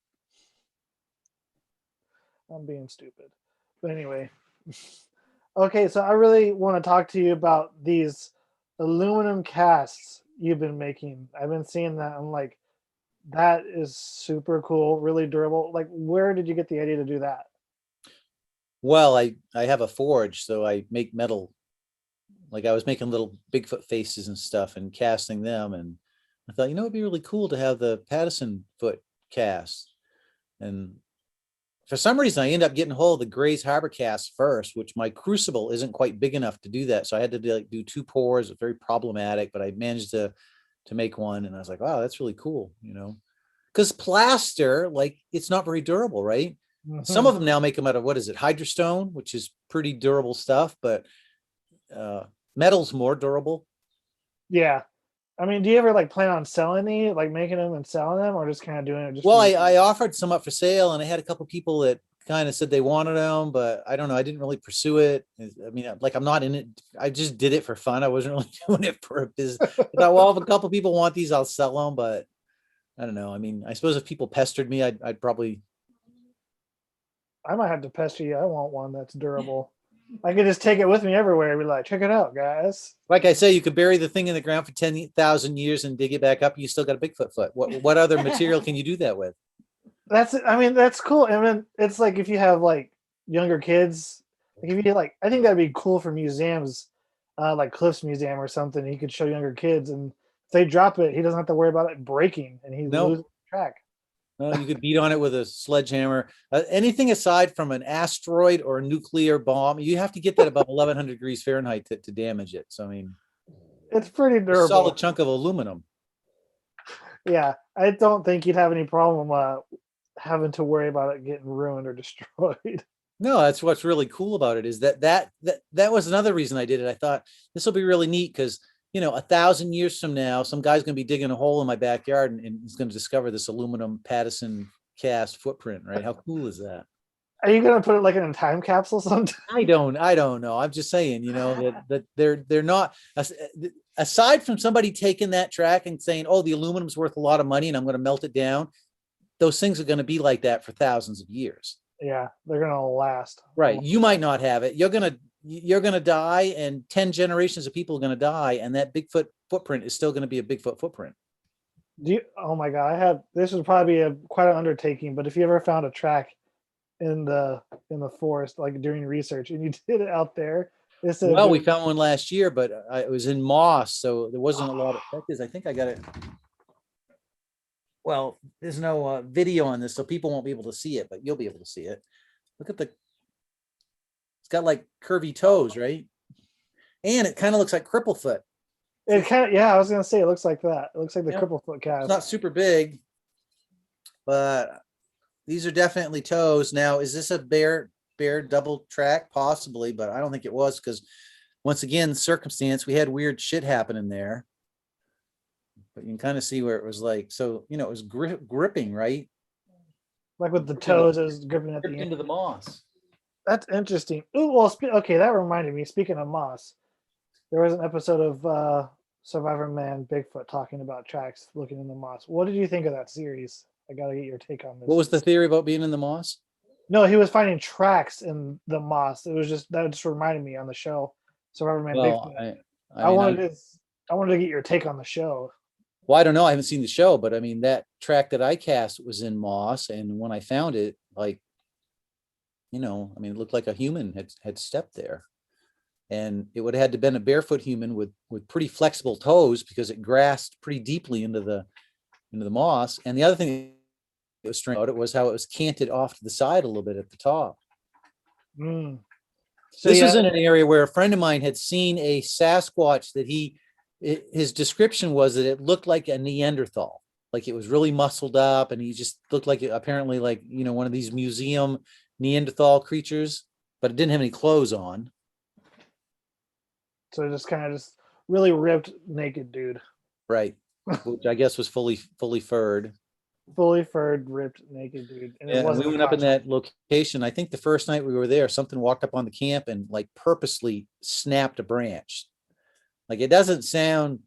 I'm being stupid, but anyway. Okay, so I really want to talk to you about these aluminum casts you've been making. I've been seeing that. I'm like, that is super cool, really durable. Like, where did you get the idea to do that? Well, I have a forge, so I make metal. Like I was making little Bigfoot faces and stuff and casting them. And I thought, it'd be really cool to have the Patterson foot cast. And for some reason, I ended up getting a hold of the Gray's Harbor cast first, which my crucible isn't quite big enough to do that. So I had to do 2 pours. It's very problematic, but I managed to make one. And I was like, wow, that's really cool, because plaster, like, it's not very durable, right? Mm-hmm. Some of them now make them out of, what is it, hydrostone, which is pretty durable stuff, but metal's more durable. Yeah. I mean, do you ever like plan on selling these, like making them and selling them, or just kind of doing it? Well, I offered some up for sale, and I had a couple people that kind of said they wanted them, but I don't know. I didn't really pursue it. I mean, like, I'm not in it. I just did it for fun. I wasn't really doing it for a business. I thought, well, if a couple people want these, I'll sell them, but I don't know. I mean, I suppose if people pestered me, I'd probably. I might have to pester you. I want one that's durable. I could just take it with me everywhere and be like, check it out, guys. Like I say, you could bury the thing in the ground for 10,000 years and dig it back up. You still got a Bigfoot foot. What other material can you do that with? That's cool. I mean, it's like if you have like younger kids, like if you I think that'd be cool for museums. like Cliff's Museum or something. He could show younger kids, and if they drop it, he doesn't have to worry about it breaking, and he No. loses track. No, you could beat on it with a sledgehammer. Anything aside from an asteroid or a nuclear bomb, you have to get that above 1100 degrees Fahrenheit to damage it. So, I mean, It's pretty a durable. solid chunk of aluminum. Yeah, I don't think you'd have any problem having to worry about it getting ruined or destroyed. No, that's what's really cool about it is that was another reason I did it. I thought this will be really neat because, 1,000 years from now, some guy's going to be digging a hole in my backyard and he's going to discover this aluminum Pattison cast footprint, right? How cool is that? Are you going to put it like in a time capsule sometime? I don't know. I'm just saying, that they're not, aside from somebody taking that track and saying, oh, the aluminum's worth a lot of money and I'm going to melt it down. Those things are going to be like that for thousands of years. Yeah, they're going to last. Right. You might not have it. You're going to die and 10 generations of people are going to die. And that Bigfoot footprint is still going to be a Bigfoot footprint. Oh my God, this would probably be quite an undertaking, but if you ever found a track in the forest, like doing research, and you did it out there. Well, we found one last year, but it was in moss, so there wasn't a lot of factors. I think I got it. Well, there's no video on this, so people won't be able to see it, but you'll be able to see it. Look at it's got like curvy toes, right? And it kind of looks like Cripplefoot. It kind of, yeah, I was gonna say it looks like that. It looks like the Cripplefoot calf. It's not super big, but these are definitely toes. Now, is this a bear double track? Possibly, but I don't think it was because once again, circumstance, we had weird shit happening there. But you can kind of see where it was like, so, it was gripping, right? Like with the toes, it was gripping at the end. Into the moss. That's interesting. Ooh, well, okay, that reminded me, speaking of moss, there was an episode of Survivor Man Bigfoot talking about tracks looking in the moss. What did you think of that series? I gotta get your take on this. What was the theory about being in the moss? No, he was finding tracks in the moss. It was that just reminded me on the show Survivor Man Bigfoot. I wanted to get your take on the show. Well, I don't know. I haven't seen the show, but I mean that track that I cast was in moss, and when I found it, like, it looked like a human had stepped there, and it would have had to been a barefoot human with pretty flexible toes because it grasped pretty deeply into the moss. And the other thing that was strange about it was how it was canted off to the side a little bit at the top. So this was in an area where a friend of mine had seen a Sasquatch that his description was that it looked like a Neanderthal, like it was really muscled up, and he just looked like apparently like one of these museum Neanderthal creatures, but it didn't have any clothes on. So just kind of really ripped naked dude. Right. Which I guess was fully furred. Fully furred, ripped, naked dude. And we went up in that location. I think the first night we were there, something walked up on the camp and like purposely snapped a branch. Like it doesn't sound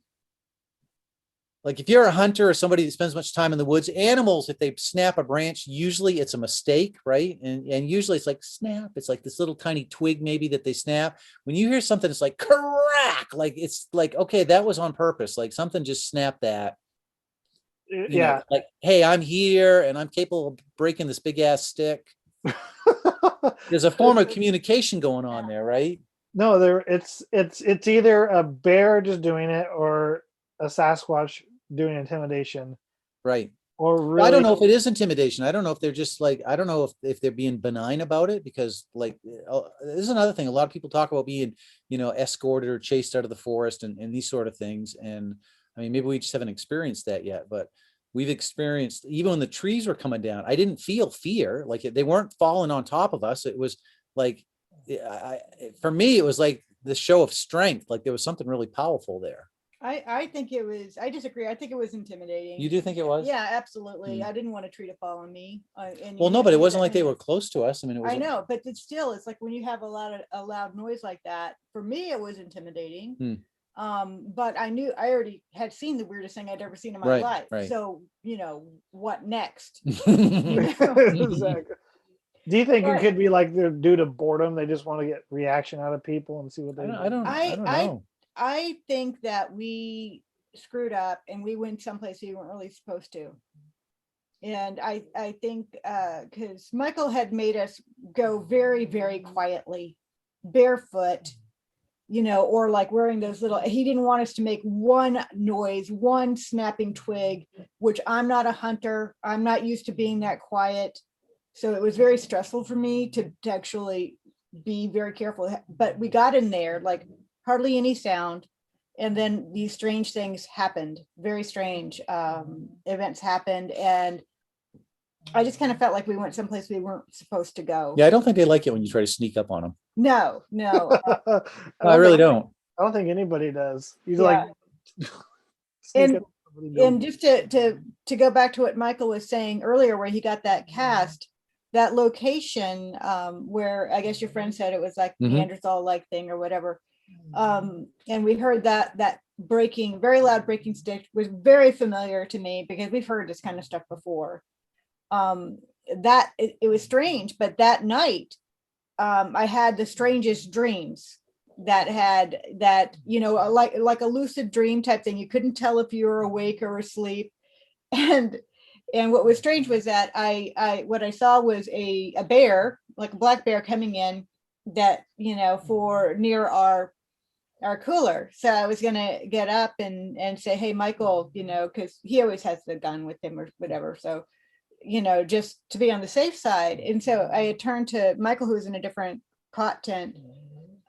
like if you're a hunter or somebody that spends much time in the woods, animals, if they snap a branch, usually it's a mistake, right? And usually it's like snap. It's like this little tiny twig maybe that they snap. When you hear something, it's like crack. Like it's like, okay, that was on purpose. Like something just snapped that. Yeah. Like, hey, I'm here and I'm capable of breaking this big ass stick. There's a form of communication going on there, right? No, it's either a bear just doing it or a Sasquatch doing intimidation. Right. Or really, well, I don't know if it is intimidation. I don't know if they're just like, I don't know if they're being benign about it, because like, this is another thing. A lot of people talk about being, escorted or chased out of the forest and these sort of things. And I mean, maybe we just haven't experienced that yet, but we've experienced, even when the trees were coming down, I didn't feel fear. Like they weren't falling on top of us. It was like, for me, it was like the show of strength. Like there was something really powerful there. I think it was, I disagree. I think it was intimidating. You do think it was? Yeah, absolutely. I didn't want a tree to fall on me. Well, no, but it wasn't like they were close to us. I mean, it was. I know, but it's like when you have a loud noise like that, for me, it was intimidating. But I already had seen the weirdest thing I'd ever seen in my life. Right. So, what next? Exactly. Do you think it could be like they're due to boredom? They just want to get reaction out of people and see what they do? I don't know. I think that we screwed up and we went someplace we weren't really supposed to. And I think because Michael had made us go very, very quietly, barefoot, or like wearing those little, he didn't want us to make one noise, one snapping twig, which I'm not a hunter. I'm not used to being that quiet. So it was very stressful for me to actually be very careful. But we got in there, like hardly any sound. And then these strange things happened, very strange events happened. And I just kind of felt like we went someplace we weren't supposed to go. Yeah, I don't think they like it when you try to sneak up on them. No. I really don't. I don't think anybody does. You Yeah. like and just to go back to what Michael was saying earlier, where he got that cast, that location where I guess your friend said it was like Neanderthal-like thing or whatever. And we heard that breaking, very loud breaking stick was very familiar to me because we've heard this kind of stuff before. That it was strange, but that night I had the strangest dreams that had that, like a lucid dream type thing. You couldn't tell if you were awake or asleep. And what was strange was that what I saw was a bear, like a black bear coming in that, for near our cooler. So I was going to get up and say, hey, Michael, because he always has the gun with him or whatever. So, just to be on the safe side. And so I had turned to Michael, who was in a different cot tent,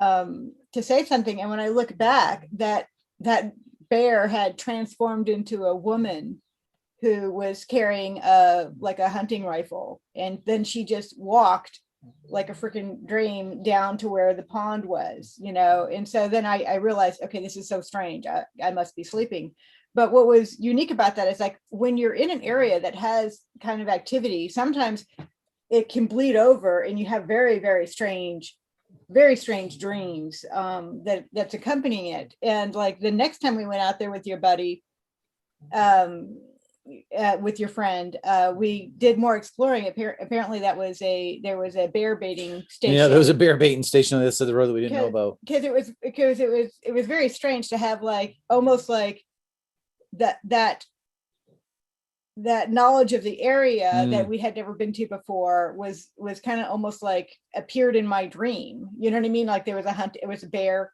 to say something. And when I look back, that bear had transformed into a woman who was carrying a hunting rifle. And then she just walked like a freaking dream down to where the pond was, And so then I realized, okay, this is so strange. I must be sleeping. But what was unique about that is like when you're in an area that has kind of activity, sometimes it can bleed over and you have very, very strange dreams that's accompanying it. And like the next time we went out there with your buddy, with your friend, we did more exploring. Apparently there was a bear baiting station. Yeah, there was a bear baiting station on this side of the road that we didn't know about. Because it was very strange to have like almost like that knowledge of the area that we had never been to before was kind of almost like appeared in my dream. You know what I mean? Like there was it was a bear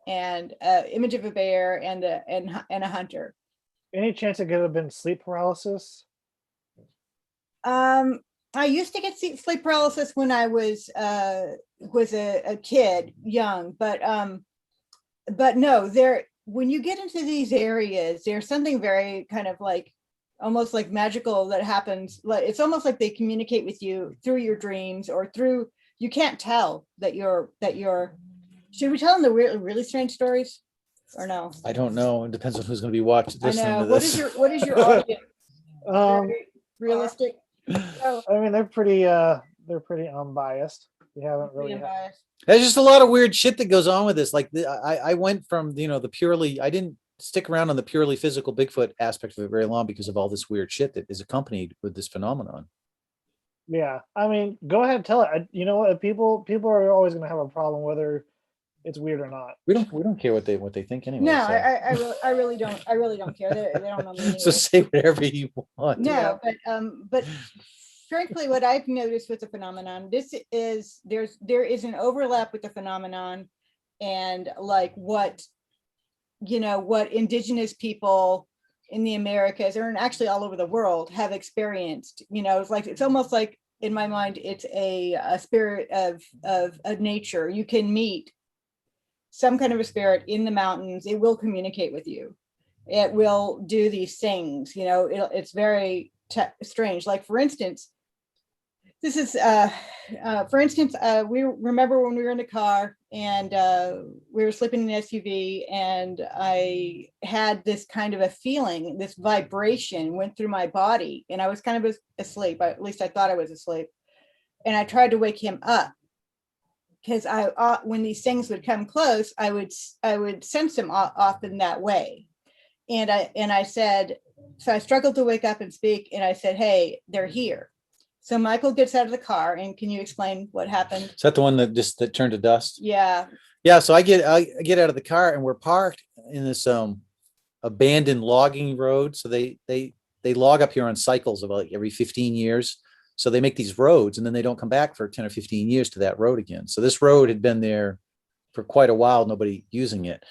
and image of a bear and a hunter. Any chance it could have been sleep paralysis? I used to get sleep paralysis when I was a kid, young, but no, when you get into these areas, there's something very kind of like almost like magical that happens. Like it's almost like they communicate with you through your dreams or through, you can't tell that you're should we tell them the really strange stories or no? I don't know. It depends on who's going to be watching listening to this. What is your audience? Very realistic. I mean, they're pretty unbiased. We haven't really unbiased. There's just a lot of weird shit that goes on with this. Like I went from, the purely, I didn't stick around on the purely physical Bigfoot aspect of it very long because of all this weird shit that is accompanied with this phenomenon. Yeah. I mean, go ahead and tell it. You know what? People are always going to have a problem whether it's weird or not. We don't care what they think anyway. No, so. I really don't care. They don't know me anyway. So say whatever you want. No, but frankly, what I've noticed with the phenomenon, there is an overlap with the phenomenon and like what indigenous people in the Americas or actually all over the world have experienced. It's almost like in my mind, it's a spirit of nature. You can meet some kind of a spirit in the mountains. It will communicate with you. It will do these things. It's very strange. Like for instance, this is we remember when we were in the car and we were sleeping in the SUV and I had this kind of a feeling, this vibration went through my body and I was kind of asleep. At least I thought I was asleep. And I tried to wake him up because when these things would come close, I would sense them often that way. And I said, so I struggled to wake up and speak. And I said, hey, they're here. So Michael gets out of the car, and can you explain what happened? Is that the one that turned to dust? Yeah. Yeah. So I get out of the car, and we're parked in this abandoned logging road. So they log up here on cycles of like every 15 years. So they make these roads, and then they don't come back for 10 or 15 years to that road again. So this road had been there for quite a while, nobody using it.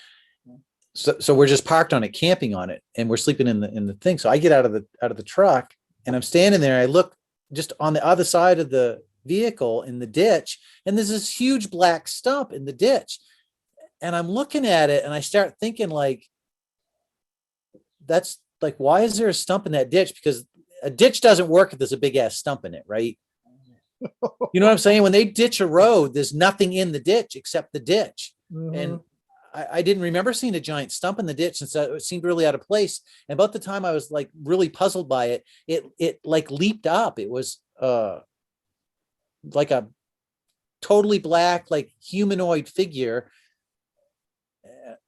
So we're just parked on it, camping on it, and we're sleeping in the thing. So I get out of the truck, and I'm standing there. I look just on the other side of the vehicle in the ditch, and there's this huge black stump in the ditch. And I'm looking at it, and I start thinking, like, that's like, why is there a stump in that ditch? Because a ditch doesn't work if there's a big ass stump in it, right? You know what I'm saying? When they ditch a road, there's nothing in the ditch except the ditch. And I didn't remember seeing a giant stump in the ditch, and so it seemed really out of place. And about the time I was like really puzzled by it, it like leaped up. It was like a totally black, like humanoid figure.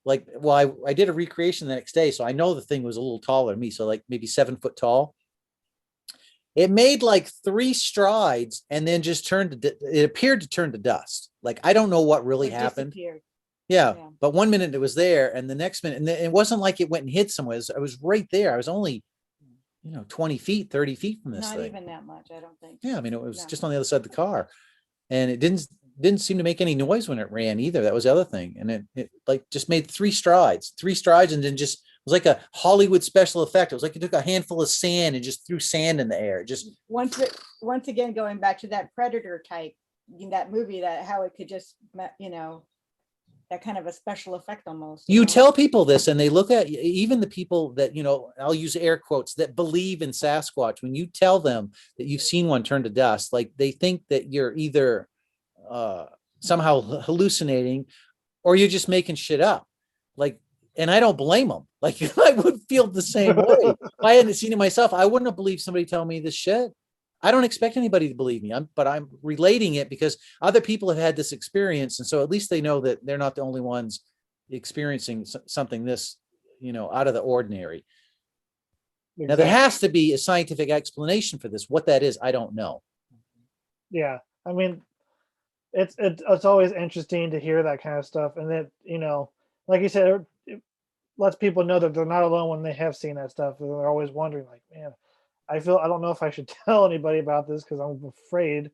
Like, well, I did a recreation the next day, so I know the thing was a little taller than me, so like maybe 7 foot tall. It made like 3 strides and then just it appeared to turn to dust. Like, I don't know what really happened. Yeah, but one minute it was there, and the next minute, and it wasn't like it went and hid somewhere. I was right there. I was only, 20 feet, 30 feet from this thing. Not even that much, I don't think. Yeah, I mean, it was just on the other side of the car, and it didn't seem to make any noise when it ran either. That was the other thing, and it like just made 3 strides, and then just, it was like a Hollywood special effect. It was like you took a handful of sand and just threw sand in the air. Just once again, going back to that Predator type in that movie, that how it could just, that kind of a special effect almost. You tell people this, and they look at you, even the people that, I'll use air quotes, that believe in Sasquatch. When you tell them that you've seen one turn to dust, like, they think that you're either somehow hallucinating or you're just making shit up. Like, and I don't blame them. Like, I would feel the same way. If I hadn't seen it myself, I wouldn't have believed somebody telling me this shit. I don't expect anybody to believe me, but I'm relating it because other people have had this experience. And so at least they know that they're not the only ones experiencing something this, out of the ordinary. Exactly. Now, there has to be a scientific explanation for this. What that is, I don't know. Yeah. I mean, it's always interesting to hear that kind of stuff. And that, like you said, it lets people know that they're not alone when they have seen that stuff. They're always wondering, like, man, I don't know if I should tell anybody about this because I'm afraid.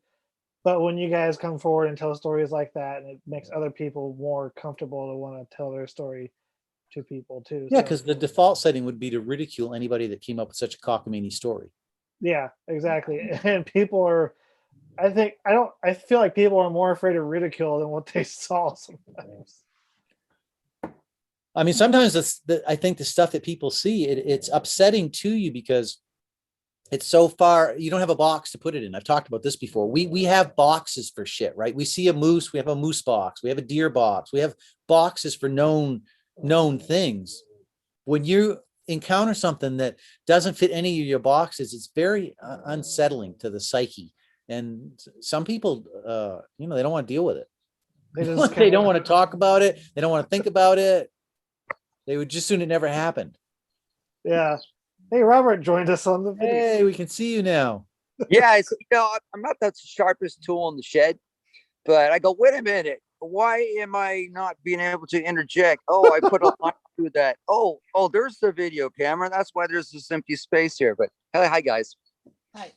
But when you guys come forward and tell stories like that, and it makes other people more comfortable to want to tell their story to people too. Yeah, because the default setting would be to ridicule anybody that came up with such a cockamamie story. Yeah, exactly. And people are, I feel like people are more afraid of ridicule than what they saw sometimes. I mean, sometimes I think the stuff that people see, it's upsetting to you because it's so far, you don't have a box to put it in. I've talked about this before. We have boxes for shit, right? We see a moose, we have a moose box, we have a deer box, we have boxes for known things. When you encounter something that doesn't fit any of your boxes, it's very unsettling to the psyche. And some people, they don't want to deal with it. They don't want to talk about it. They don't want to think about it. They would just soon it never happened. Yeah. Hey, Robert joined us on the video. Hey, we can see you now. Yeah, I'm not the sharpest tool in the shed, but I go, wait a minute. Why am I not being able to interject? Oh, I put a line through that. Oh, there's the video camera. That's why there's this empty space here. But hi, guys. Hi.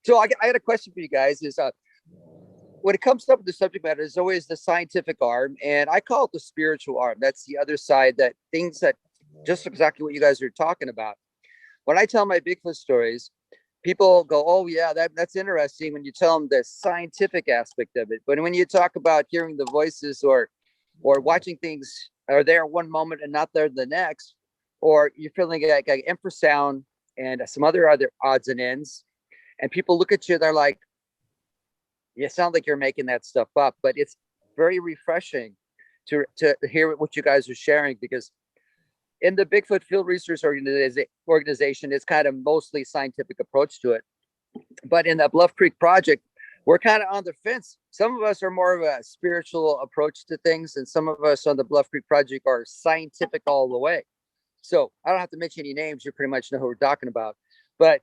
So I had a question for you guys. Is when it comes up with the subject matter, there's always the scientific arm, and I call it the spiritual arm. That's the other side, that things that just exactly what you guys are talking about. When I tell my Bigfoot stories, people go, oh yeah, that's interesting when you tell them the scientific aspect of it. But when you talk about hearing the voices or watching things are there one moment and not there the next, or you're feeling like infrasound and some other odds and ends, and people look at you, they're like, you sound like you're making that stuff up. But it's very refreshing to hear what you guys are sharing, because in the Bigfoot Field Research Organization, it's kind of mostly scientific approach to it. But in the Bluff Creek Project, we're kind of on the fence. Some of us are more of a spiritual approach to things, and some of us on the Bluff Creek Project are scientific all the way. So I don't have to mention any names. You pretty much know who we're talking about. But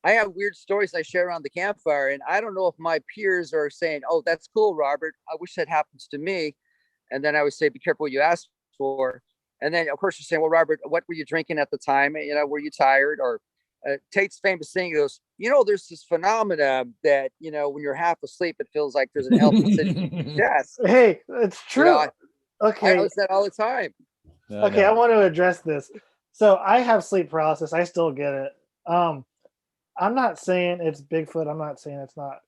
I have weird stories I share around the campfire, and I don't know if my peers are saying, oh, that's cool, Robert. I wish that happens to me. And then I would say, be careful what you ask for. And then, of course, you're saying, well, Robert, what were you drinking at the time? Were you tired? Or Tate's famous thing, he goes, there's this phenomena that, when you're half asleep, it feels like there's an elephant sitting in your chest. Hey, it's true. I notice that all the time. Okay, I want to address this. So I have sleep paralysis. I still get it. I'm not saying it's Bigfoot. I'm not saying it's not.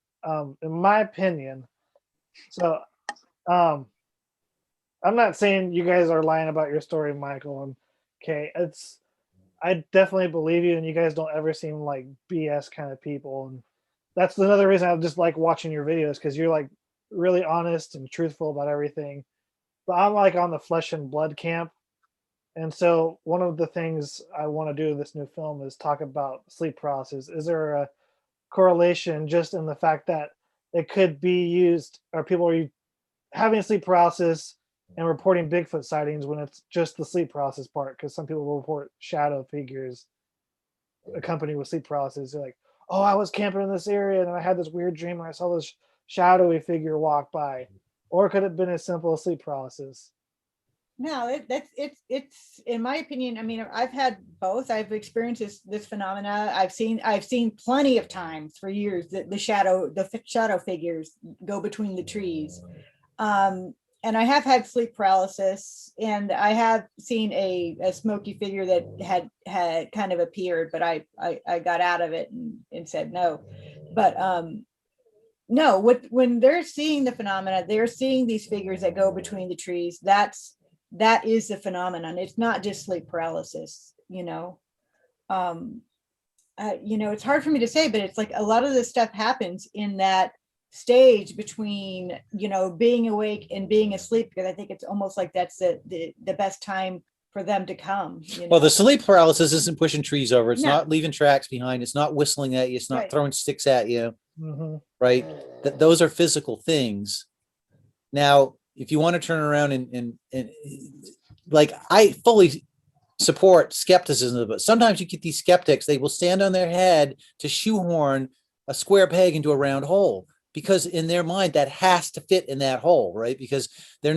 In my opinion, so I'm not saying you guys are lying about your story, Michael and Kay. I definitely believe you, and you guys don't ever seem like BS kind of people. And that's another reason I just like watching your videos, because you're like really honest and truthful about everything. But I'm like on the flesh and blood camp. And so one of the things I want to do in this new film is talk about sleep paralysis. Is there a correlation just in the fact that it could be used, or people are having sleep paralysis and reporting Bigfoot sightings when it's just the sleep paralysis part? Because some people will report shadow figures accompanied with sleep paralysis. They're like, oh, I was camping in this area and I had this weird dream and I saw this shadowy figure walk by. Or could it have been as simple as sleep paralysis? No, it's in my opinion. I mean, I've had both. I've experienced this phenomena. I've seen plenty of times for years that the shadow figures go between the trees. And I have had sleep paralysis, and I have seen a smoky figure that had kind of appeared, but I got out of it and said no. But no, when they're seeing the phenomena, they're seeing these figures that go between the trees. That is the phenomenon. It's not just sleep paralysis, it's hard for me to say, but it's like a lot of this stuff happens in that stage between, being awake and being asleep, because I think it's almost like that's the best time for them to come. Well, the sleep paralysis isn't pushing trees over. It's No. not leaving tracks behind. It's not whistling at you. It's not Right. throwing sticks at you. Mm-hmm. Right. Those are physical things. Now, if you want to turn around and like, I fully support skepticism, but sometimes you get these skeptics, they will stand on their head to shoehorn a square peg into a round hole, because in their mind that has to fit in that hole, right? Because they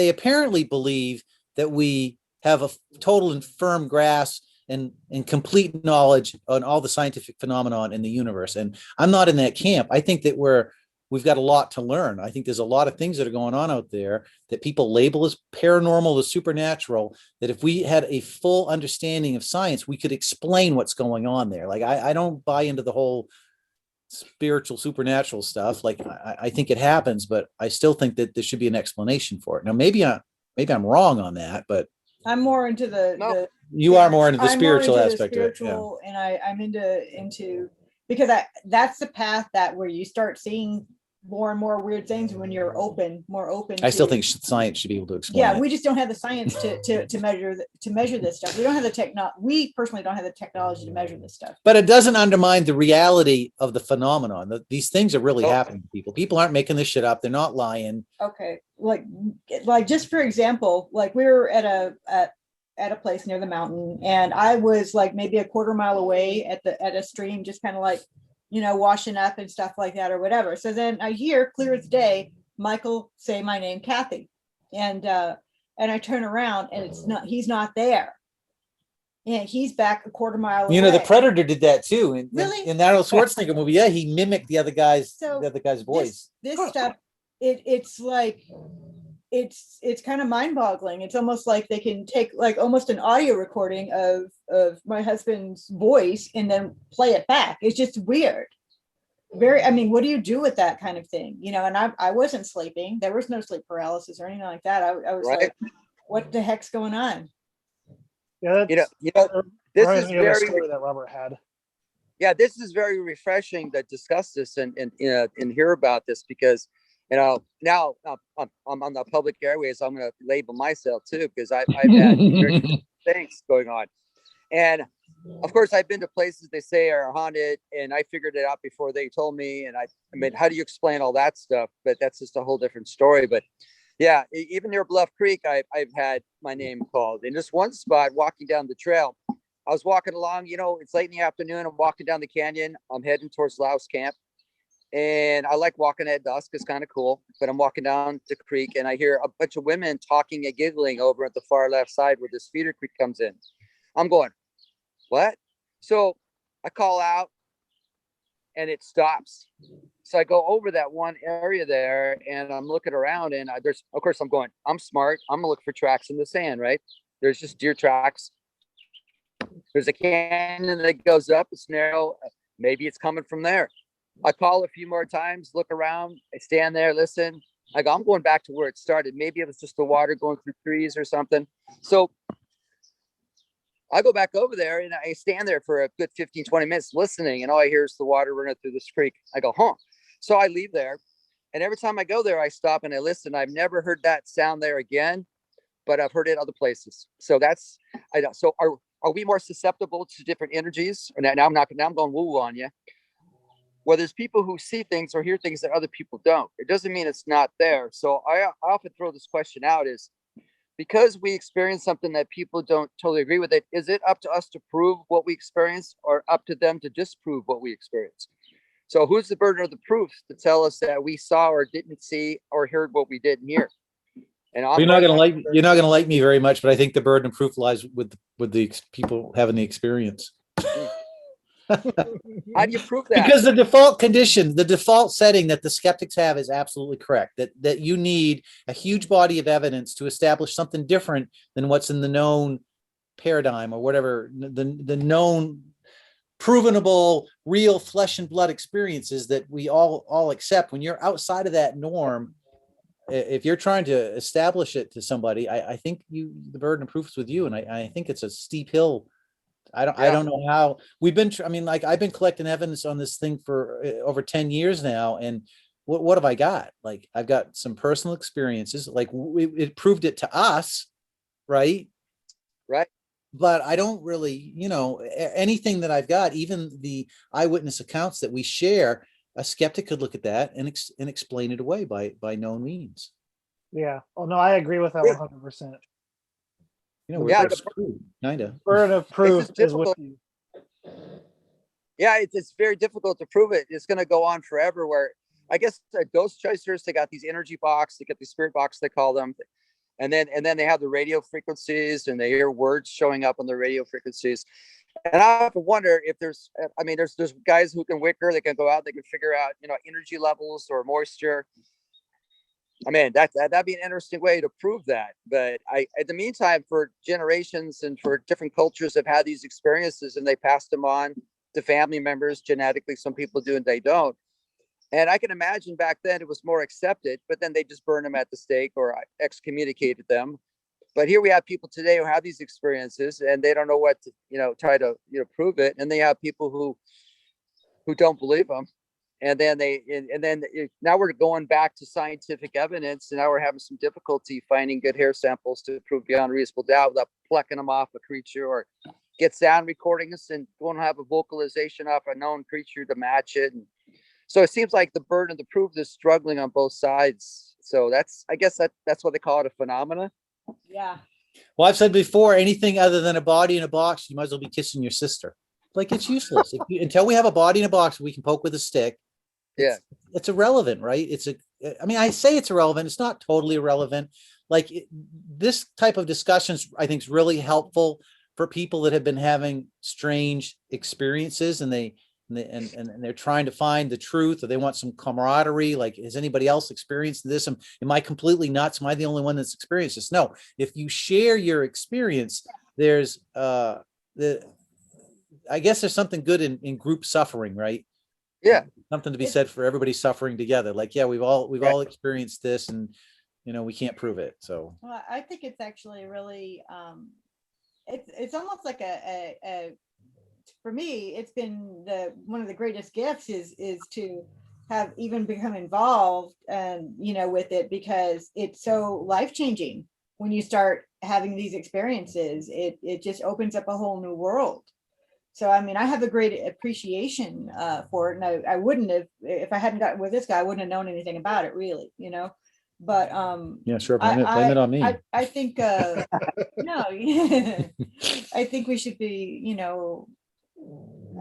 apparently believe that we have a total and firm grasp and complete knowledge on all the scientific phenomenon in the universe. And I'm not in that camp. I think that we've got a lot to learn. I think there's a lot of things that are going on out there that people label as paranormal, as supernatural, that if we had a full understanding of science, we could explain what's going on there. Like, I don't buy into the whole spiritual supernatural stuff. Like, I think it happens, but I still think that there should be an explanation for it. Now, maybe I'm wrong on that, but I'm more into you are more into the spiritual aspect of it. Yeah. And I'm into because that's the path where you start seeing more and more weird things when you're more open. I still think science should be able to explain. Yeah, it. we just don't have the science to measure this stuff. We don't have the technology. We personally don't have the technology to measure this stuff. But it doesn't undermine the reality of the phenomenon. These things are really happening to people. People aren't making this shit up. They're not lying. Okay, like just for example, like we were at a place near the mountain, and I was like maybe a quarter mile away at a stream, just kind of like, washing up and stuff like that or whatever. So then I hear clear as day, Michael say my name, Kathy. And I turn around and he's not there. And he's back a quarter mile away. The Predator did that too. Really? In that Arnold Schwarzenegger movie, yeah, he mimicked the other guy's voice. This stuff, it's like, it's kind of mind-boggling. It's almost like they can take like almost an audio recording of my husband's voice and then play it back. It's just weird. What do you do with that kind of thing? And I wasn't sleeping. There was no sleep paralysis or anything like that. I was like, what the heck's going on? Yeah, this is very story that Robert had. Yeah, this is very refreshing to discuss this and hear about this, because now I'm on the public airways, so I'm going to label myself too, because I've had things going on. And of course, I've been to places they say are haunted, and I figured it out before they told me. And I mean, how do you explain all that stuff? But that's just a whole different story. But yeah, even near Bluff Creek, I've had my name called. In this one spot, walking down the trail, I was walking along, it's late in the afternoon. I'm walking down the canyon. I'm heading towards Louse Camp. And I like walking at dusk. It's kind of cool. But I'm walking down the creek, and I hear a bunch of women talking and giggling over at the far left side where this feeder creek comes in. I'm going, what? So I call out and it stops. So I go over that one area there and I'm looking around and there's, of course, I'm smart. I'm gonna look for tracks in the sand, right? There's just deer tracks. There's a canyon that goes up. It's narrow. Maybe it's coming from there. I call a few more times, look around. I stand there, listen. I go, I'm going back to where it started. Maybe it was just the water going through trees or something. So I go back over there and I stand there for a good 15, 20 minutes listening. And all I hear is the water running through this creek. I go, huh. So I leave there. And every time I go there, I stop and I listen. I've never heard that sound there again, but I've heard it other places. So that's, I don't. So are we more susceptible to different energies? Now I'm going woo on you. Well, there's people who see things or hear things that other people don't. It doesn't mean it's not there. So I often throw this question out is, because we experience something that people don't totally agree with it, is it up to us to prove what we experience or up to them to disprove what we experience? So who's the burden of the proof to tell us that we saw or didn't see or heard what we didn't hear? And you're not gonna like me very much, but I think the burden of proof lies with the people having the experience. How do you prove that? Because the default condition, the default setting that the skeptics have is absolutely correct. That you need a huge body of evidence to establish something different than what's in the known paradigm or whatever, the known provenable, real flesh and blood experiences that we all accept. When you're outside of that norm, if you're trying to establish it to somebody, I think the burden of proof is with you. And I think it's a steep hill. I don't know how we've been. I've been collecting evidence on this thing for over 10 years now. And what have I got? Like, I've got some personal experiences, like it proved it to us. Right. But I don't really, anything that I've got, even the eyewitness accounts that we share, a skeptic could look at that and explain it away by known means. Yeah. Oh no, I agree with that 100%. Kind of. Burden of proof is with you. Yeah, it's very difficult to prove it. It's going to go on forever. Where I guess ghost chasers, they got these energy box, they got the spirit box, they call them, and then they have the radio frequencies, and they hear words showing up on the radio frequencies. And I have to wonder if there's guys who can wicker, they can go out, they can figure out energy levels or moisture. I mean, that'd be an interesting way to prove that. But in the meantime, for generations and for different cultures have had these experiences and they passed them on to family members genetically. Some people do and they don't. And I can imagine back then it was more accepted, but then they just burned them at the stake or excommunicated them. But here we have people today who have these experiences and they don't know what to, try to, prove it. And they have people who don't believe them. And then now we're going back to scientific evidence, and now we're having some difficulty finding good hair samples to prove beyond reasonable doubt without plucking them off a creature, or get sound recordings and going to have a vocalization off a known creature to match it. And so it seems like the burden of the proof is struggling on both sides. So I guess that's what they call it, a phenomena. Yeah. Well, I've said before, anything other than a body in a box, you might as well be kissing your sister. Like, it's useless. Until we have a body in a box we can poke with a stick. It's irrelevant, right? I say it's irrelevant. It's not totally irrelevant. Like, this type of discussions, I think, is really helpful for people that have been having strange experiences and they're trying to find the truth, or they want some camaraderie. Like, has anybody else experienced this? Am I completely nuts? Am I the only one that's experienced this? No. If you share your experience, there's I guess there's something good in group suffering, right? Yeah. Something to be said for everybody suffering together. Like, yeah, we've all experienced this, and we can't prove it. So well, I think it's actually really it's almost like a for me, it's been one of the greatest gifts is to have even become involved and with it, because it's so life-changing when you start having these experiences. It just opens up a whole new world. So, I mean, I have a great appreciation for it. And I wouldn't have, if I hadn't gotten with this guy, I wouldn't have known anything about it, really, But yeah, sure. Blame it on me. I think no, I think we should be,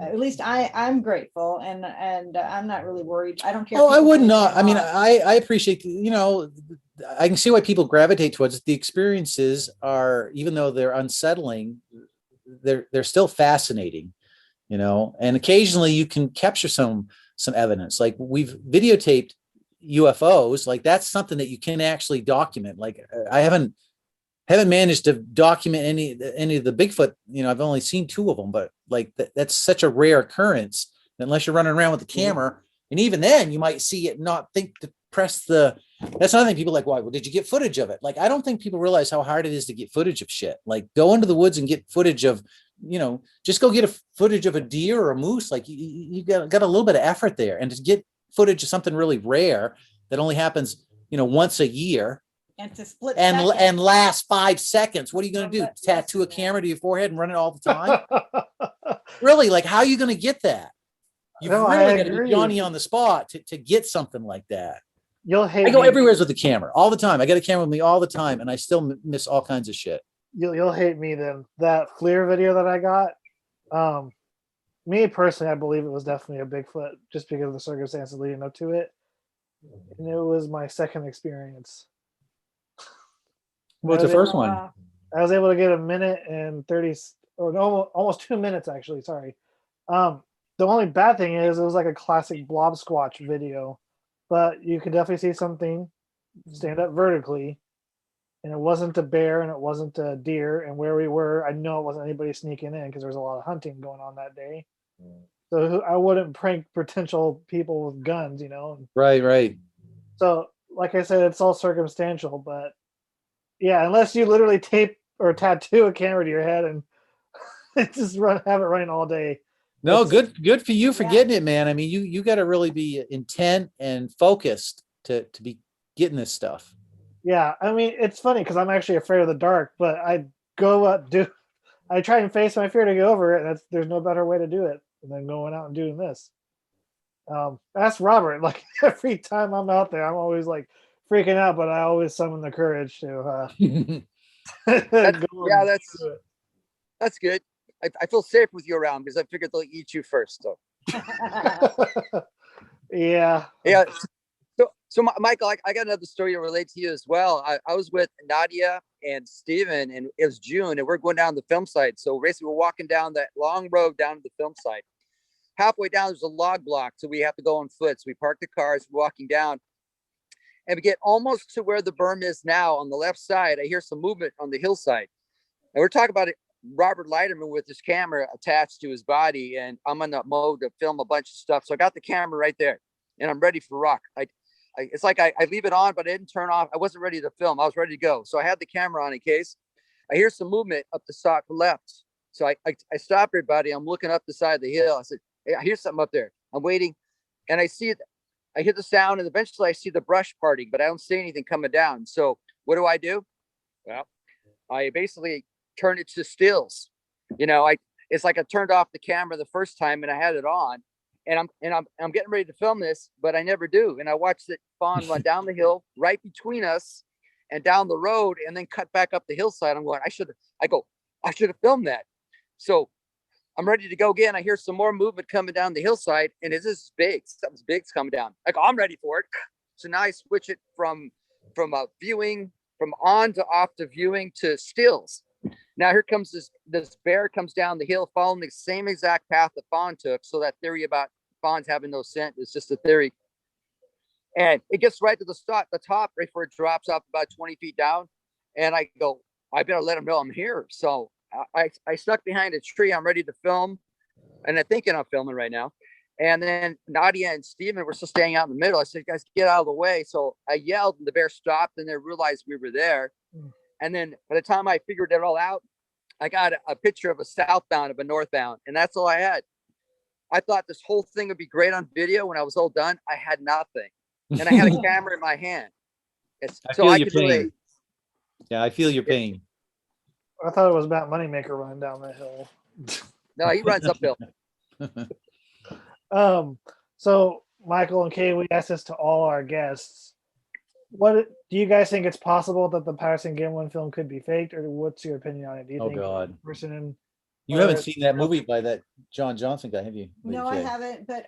at least I'm grateful, and I'm not really worried. I don't care. Oh, I would not. I mean, I appreciate, I can see why people gravitate towards it. The experiences are, even though they're unsettling, they're still fascinating, and occasionally you can capture some evidence. Like we've videotaped UFOs, like that's something that you can actually document. Like I haven't managed to document any of the Bigfoot. I've only seen 2 of them, but like that's such a rare occurrence unless you're running around with the camera. And even then you might see it and not think to press that's another thing. People are like, why? Well, did you get footage of it? Like, I don't think people realize how hard it is to get footage of shit. Like go into the woods and get footage of, just go get a footage of a deer or a moose. Like you got a little bit of effort there, and to get footage of something really rare that only happens, once a year. And to split and last 5 seconds. What are you going to do? Tattoo a camera to your forehead and run it all the time? Really? Like, how are you going to get that? You've really got to be Johnny on the spot to get something like that. You'll hate I go me. everywhere with the camera all the time. I got a camera with me all the time, and I still miss all kinds of shit. You'll hate me then. That FLIR video that I got, me personally, I believe it was definitely a Bigfoot just because of the circumstances leading up to it. And it was my second experience. What's the first one? I was able to get 1 minute and 30, or no, almost 2 minutes actually. Sorry. The only bad thing is it was like a classic blob squatch video, but you could definitely see something stand up vertically, and it wasn't a bear and it wasn't a deer. And where we were, I know it wasn't anybody sneaking in because there was a lot of hunting going on that day. So I wouldn't prank potential people with guns, Right. So, like I said, it's all circumstantial, but yeah, unless you literally tape or tattoo a camera to your head and just have it running all day. No, good for you for getting it, man. I mean, you got to really be intent and focused to be getting this stuff. Yeah, I mean, it's funny because I'm actually afraid of the dark, but I try and face my fear to go over it, and there's no better way to do it than going out and doing this. Ask Robert. Like every time I'm out there, I'm always like freaking out, but I always summon the courage to. That's good. I feel safe with you around because I figured they'll eat you first. So. Yeah. So Michael, I got another story to relate to you as well. I was with Nadia and Steven, and it was June, and we're going down the film site. So basically, we're walking down that long road down to the film site. Halfway down, there's a log block, so we have to go on foot. So we park the cars, walking down, and we get almost to where the berm is now. On the left side, I hear some movement on the hillside, and we're talking about it. Robert Leiterman with his camera attached to his body, and I'm on the mode to film a bunch of stuff. So I got the camera right there, and I'm ready for rock. It's like I leave it on, but I didn't turn off. I wasn't ready to film. I was ready to go. So I had the camera on in case. I hear some movement up the side left. So I stop everybody. I'm looking up the side of the hill. I said, hey, I hear something up there. I'm waiting, and I see it. I hear the sound, and eventually I see the brush parting, but I don't see anything coming down. So what do? Well, I basically turn it to stills. It's like I turned off the camera the first time and I had it on, and I'm getting ready to film this, but I never do. And I watched it fawn run down the hill right between us and down the road, and then cut back up the hillside. I'm going, I should have filmed that. So I'm ready to go again. I hear some more movement coming down the hillside, and it's this big, something's big's coming down. I go, I'm ready for it. So now I switch it from viewing, from on to off to viewing to stills. Now here comes this bear comes down the hill following the same exact path that fawn took. So that theory about fawns having no scent is just a theory. And it gets right to the top right before it drops off about 20 feet down. And I go, I better let him know I'm here. So I stuck behind a tree. I'm ready to film. And I'm thinking I'm filming right now. And then Nadia and Steven were still staying out in the middle. I said, guys, get out of the way. So I yelled, and the bear stopped, and they realized we were there. And then by the time I figured it all out, I got a picture of a southbound of a northbound, and that's all I had. I thought this whole thing would be great on video. When I was all done, I had nothing, and I had a camera in my hand. I feel your pain. Yeah, I feel your pain. I thought it was about Moneymaker running down that hill. No, he runs uphill. So Michael and Kay, we asked this to all our guests. What do you guys think it's possible that the Patterson Gimlin film could be faked, or what's your opinion on it? Do you think God. Person you haven't seen that movie by that John Johnson guy, have you? No, I haven't, but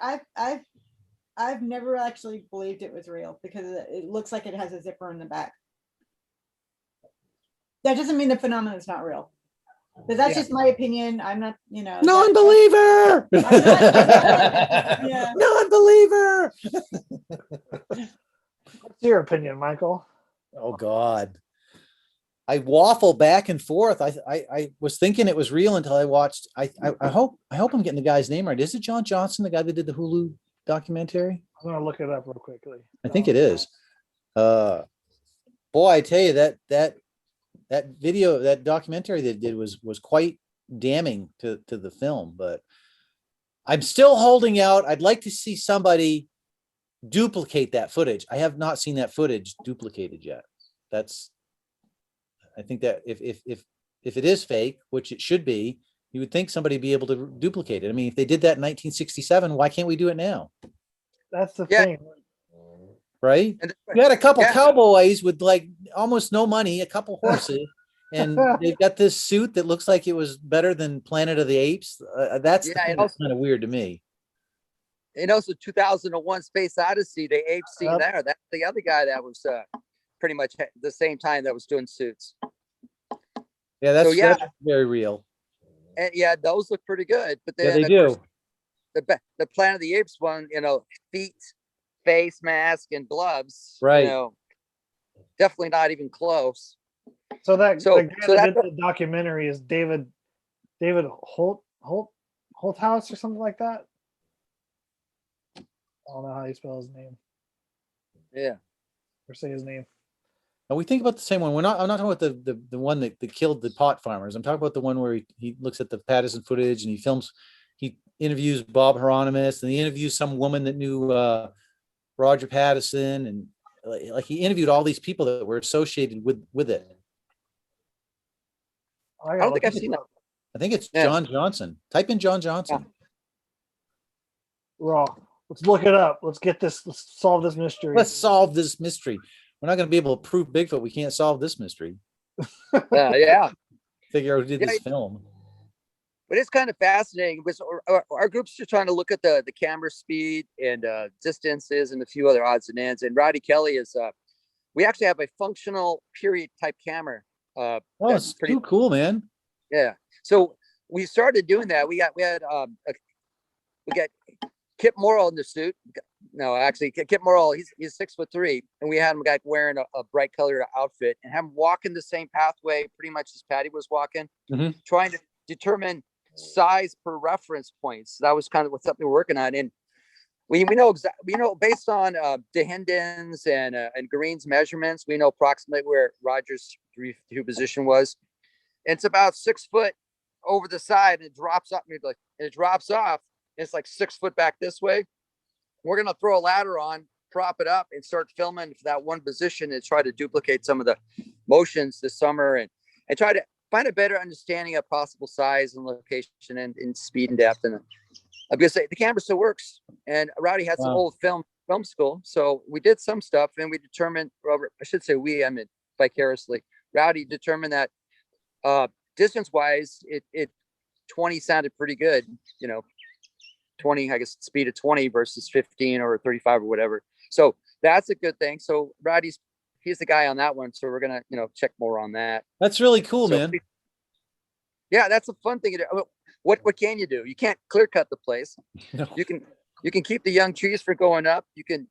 I've never actually believed it was real because it looks like it has a zipper in the back. That doesn't mean the phenomenon is not real. But that's just my opinion. I'm not, Non-believer. Yeah. Non-believer. What's your opinion, Michael? Oh God. I waffle back and forth. I was thinking it was real until I watched. I hope I'm getting the guy's name right. Is it John Johnson, the guy that did the Hulu documentary? I'm gonna look it up real quickly. I think it is. Boy, I tell you that video, that documentary they did was quite damning to the film. But I'm still holding out. I'd like to see somebody duplicate that footage. I have not seen that footage duplicated yet. I think that if it is fake, which it should be, you would think somebody would be able to duplicate it. I mean, if they did that in 1967, why can't we do it now? That's the thing. Right? You had a couple cowboys with like almost no money, a couple horses, and they've got this suit that looks like it was better than Planet of the Apes. That's kind of weird to me. And also 2001 Space Odyssey, the ape scene there. That's the other guy that was pretty much the same time that was doing suits. Yeah, that's very real. And those look pretty good. But then they do. The Planet of the Apes one, feet, face mask, and gloves. Right. Definitely not even close. So the guy that did the documentary is David Holthouse or something like that. I don't know how you spell his name. Yeah. Or say his name. And we think about the same one. I'm not talking about the one that killed the pot farmers. I'm talking about the one where he looks at the Patterson footage and he interviews Bob Hieronymus, and he interviews some woman that knew Roger Patterson, and like he interviewed all these people that were associated with it. I don't think I've seen that. I think it's John Johnson. Type in John Johnson. Raw. Let's look it up. Let's solve this mystery. Let's solve this mystery. We're not going to be able to prove Bigfoot. We can't solve this mystery. Figure out who did this film. But it's kind of fascinating because our group's just trying to look at the camera speed and distances and a few other odds and ends. And Roddy Kelly is, we actually have a functional period type camera. It's pretty cool, man. Yeah. So we started doing that. We got Kip Morrill in the suit. No, actually, Kip Morrill, he's 6'3", and we had him wearing a bright colored outfit and have him walking the same pathway pretty much as Patty was walking, trying to determine size per reference points. That was kind of something we're working on. And we know based on DeHenden's and Green's measurements, we know approximately where Roger's 352 position was. And it's about 6 foot over the side, and it drops up, and it drops off. It's like 6 foot back this way. We're going to throw a ladder on, prop it up, and start filming for that one position and try to duplicate some of the motions this summer and try to find a better understanding of possible size and location and speed and depth. And I'm going to say the camera still works. And Rowdy had some old film school. So we did some stuff, and we determined, Robert, I should say I mean vicariously, Rowdy determined that distance-wise, it 20 sounded pretty good, 20, I guess, speed of 20 versus 15 or 35 or whatever. So that's a good thing. So he's the guy on that one. So we're going to, check more on that. That's really cool, man. Yeah, that's a fun thing to do. What can you do? You can't clear cut the place. No. You can keep the young trees from going up. You can,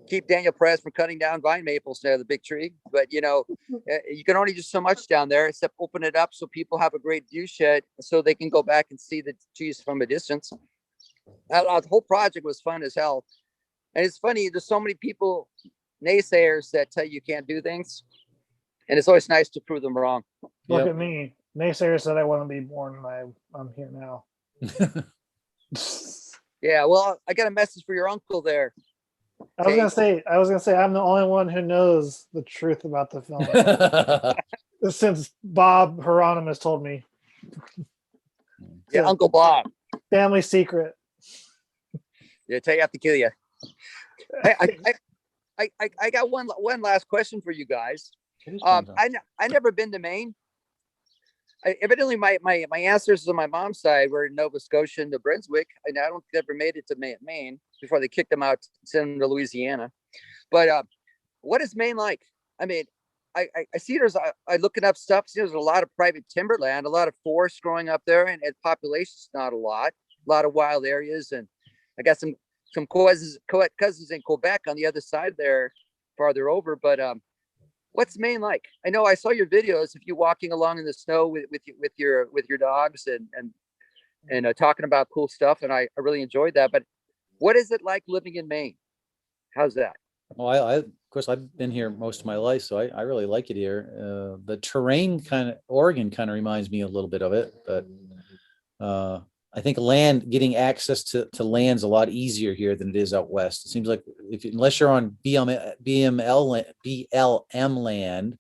keep Daniel Perez from cutting down vine maples near the big tree. But, you can only do so much down there except open it up so people have a great view shed so they can go back and see the trees from a distance. The whole project was fun as hell. And it's funny, there's so many people, naysayers, that tell you can't do things. And it's always nice to prove them wrong. Look at me. Naysayers said I wouldn't be born, and I'm here now. Yeah, well, I got a message for your uncle there. I was gonna say I'm the only one who knows the truth about the film. Since Bob Hieronymus told me. Yeah, Uncle Bob. Family secret. Yeah, tell you I have to kill you. I got one last question for you guys. I never been to Maine. Evidently, my ancestors on my mom's side were in Nova Scotia and New Brunswick, and I don't think they ever made it to Maine before they kicked them out, sent them to Louisiana. But what is Maine like? I mean, I see I looking up stuff. See, there's a lot of private timberland, a lot of forest growing up there, and population's not a lot of wild areas. And I got some cousins in Quebec on the other side there, farther over. But what's Maine like? I know I saw your videos of you walking along in the snow with your dogs and talking about cool stuff, and I really enjoyed that. But what is it like living in Maine? How's that? Well, of course, I've been here most of my life, so I really like it here. The terrain Oregon kind of reminds me a little bit of it, but I think getting access to land's a lot easier here than it is out west. It seems like unless you're on BLM land,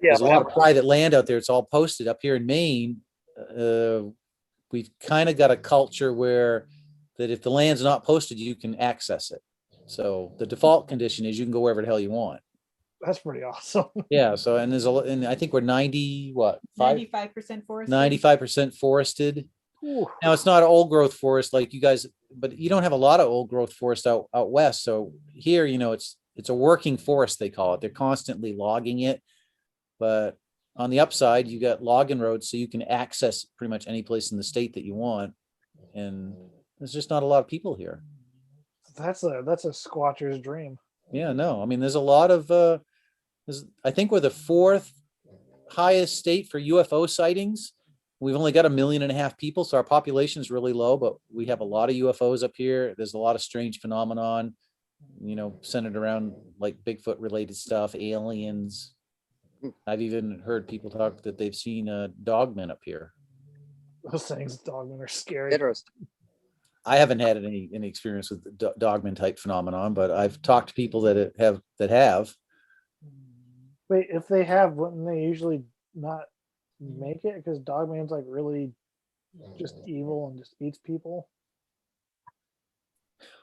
there's a lot of private land out there. It's all posted. Up here in Maine, we've kind of got a culture where that if the land's not posted, you can access it. So the default condition is you can go wherever the hell you want. That's pretty awesome. Yeah. So, and I think we're 95% forested. 95% forested. Ooh. Now it's not an old growth forest like you guys, but you don't have a lot of old growth forest out west. So here, it's a working forest, they call it. They're constantly logging it. But on the upside, you got logging roads, so you can access pretty much any place in the state that you want. And there's just not a lot of people here. That's a squatcher's dream. Yeah, no. I mean, there's a lot of I think we're the 4th highest state for UFO sightings. We've only got 1.5 million people, so our population is really low, but we have a lot of UFOs up here. There's a lot of strange phenomenon, centered around like Bigfoot related stuff, aliens. I've even heard people talk that they've seen dogmen up here. Those things, dogmen, are scary. Interesting. I haven't had any experience with the dogman type phenomenon, but I've talked to people that have. Wait, if they have, wouldn't they usually not make it? Because dogman's like really just evil and just eats people.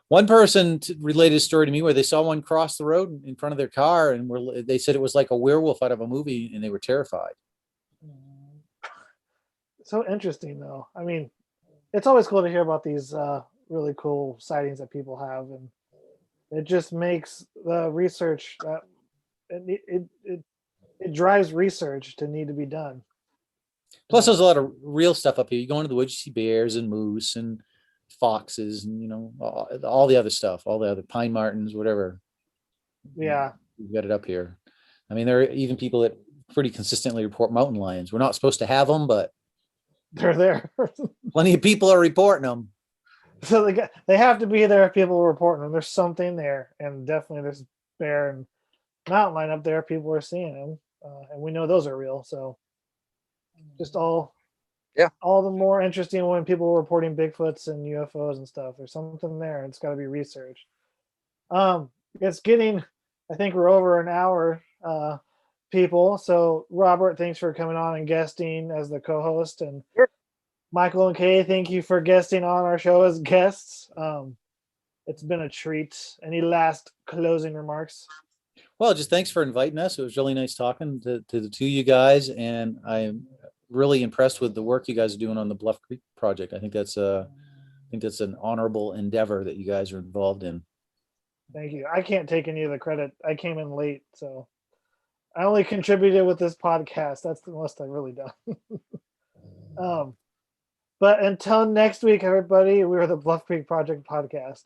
One person related a story to me where they saw one cross the road in front of their car, and they said it was like a werewolf out of a movie, and they were terrified. So interesting, though. I mean, it's always cool to hear about these really cool sightings that people have, and it just makes the research that it drives research to need to be done. Plus, there's a lot of real stuff up here. You go into the woods, you see bears and moose and foxes, and all the other stuff, all the other pine martens, whatever. Yeah, we've got it up here. I mean, there are even people that pretty consistently report mountain lions. We're not supposed to have them, but they're there. Plenty of people are reporting them. So they have to be there if people are reporting them. There's something there, and definitely there's bear and mountain lion up there. People are seeing them, and we know those are real. So just all the more interesting when people are reporting Bigfoots and UFOs and stuff. There's something there. It's got to be researched. It's getting, I think we're over an hour, people. So Robert, thanks for coming on and guesting as the co-host, and Michael and Kay, thank you for guesting on our show as guests. It's been a treat. Any last closing remarks? Well, just thanks for inviting us. It was really nice talking to the two of you guys, and I'm really impressed with the work you guys are doing on the Bluff Creek project. I think that's an honorable endeavor that you guys are involved in. Thank you. I can't take any of the credit. I came in late, so I only contributed with this podcast. That's the most I've really done. But until next week, everybody, we're the Bluff Creek Project Podcast.